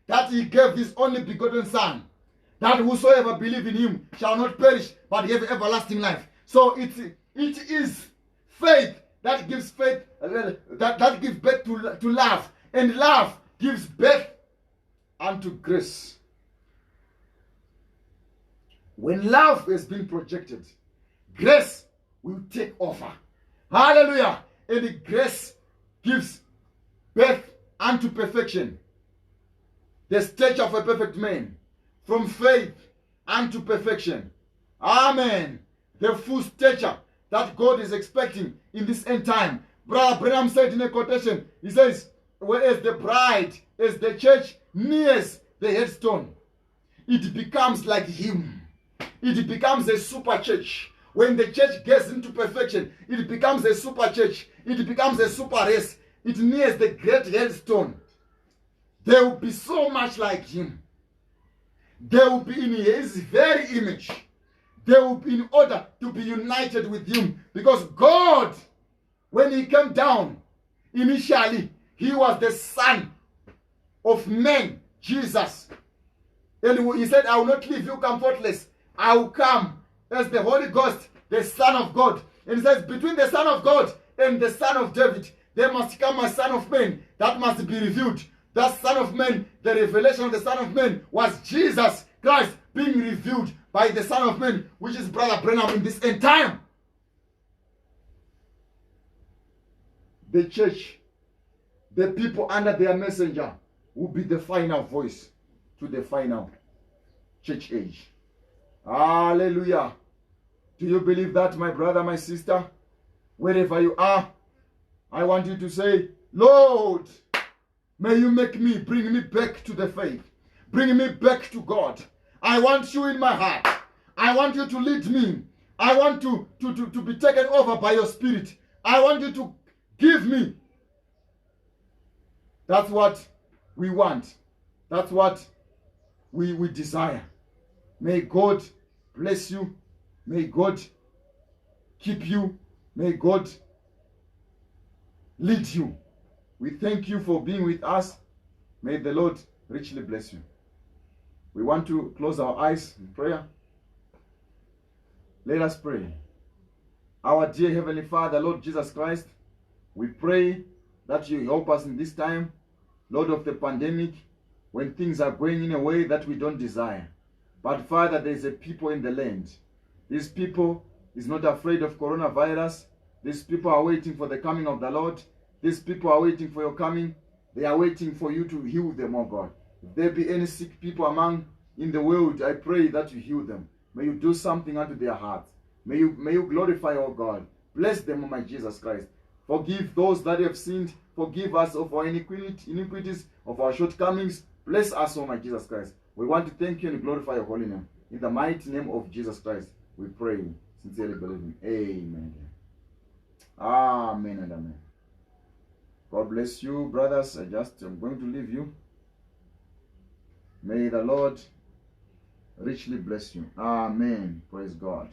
that He gave His only begotten Son, that whosoever believe in Him shall not perish but have everlasting life. So it is faith that gives faith that gives birth to love, and love gives birth unto grace. When love has been projected, grace will take over. Hallelujah. And the grace gives birth unto perfection. The stature of a perfect man. From faith unto perfection. Amen. The full stature that God is expecting in this end time. Brother Branham said in a quotation, he says, whereas the bride, as the church nears the headstone, it becomes like him. It becomes a super church. When the church gets into perfection, it becomes a super church. it becomes a super race. It nears the great hailstone. They will be so much like him. They will be in his very image. They will be in order to be united with him. Because God, when he came down, initially, he was the Son of man, Jesus. And he said, I will not leave you comfortless. I will come as the Holy Ghost, the Son of God. And he says, between the Son of God and the Son of David, there must come a Son of Man that must be revealed. That Son of Man, the revelation of the Son of Man was Jesus Christ being revealed by the Son of Man, which is Brother Branham in this end time. The church, the people under their messenger, will be the final voice to the final church age. Hallelujah. Do you believe that, my brother, my sister? Wherever you are, I want you to say, Lord, may you make me, bring me back to the faith. Bring me back to God. I want you in my heart. I want you to lead me. I want to be taken over by your spirit. I want you to give me. That's what we want. That's what we desire. May God bless you. May God keep you. May God lead you. We thank you for being with us. May the Lord richly bless you. We want to close our eyes in prayer. Let us pray. Our dear Heavenly Father, Lord Jesus Christ, we pray that you help us in this time, Lord, of the pandemic, when things are going in a way that we don't desire. But Father, there is a people in the land. These people is not afraid of coronavirus. These people are waiting for the coming of the Lord. These people are waiting for your coming. They are waiting for you to heal them, oh God. If there be any sick people among in the world, I pray that you heal them. May you do something unto their hearts. May you glorify, oh God. Bless them, oh my Jesus Christ. Forgive those that have sinned. Forgive us of our iniquities, of our shortcomings. Bless us, oh my Jesus Christ. We want to thank you and glorify your holy name. In the mighty name of Jesus Christ, we pray, sincerely believing. Amen. Amen and amen. God bless you, brothers. I'm going to leave you. May the Lord richly bless you. Amen. Praise God.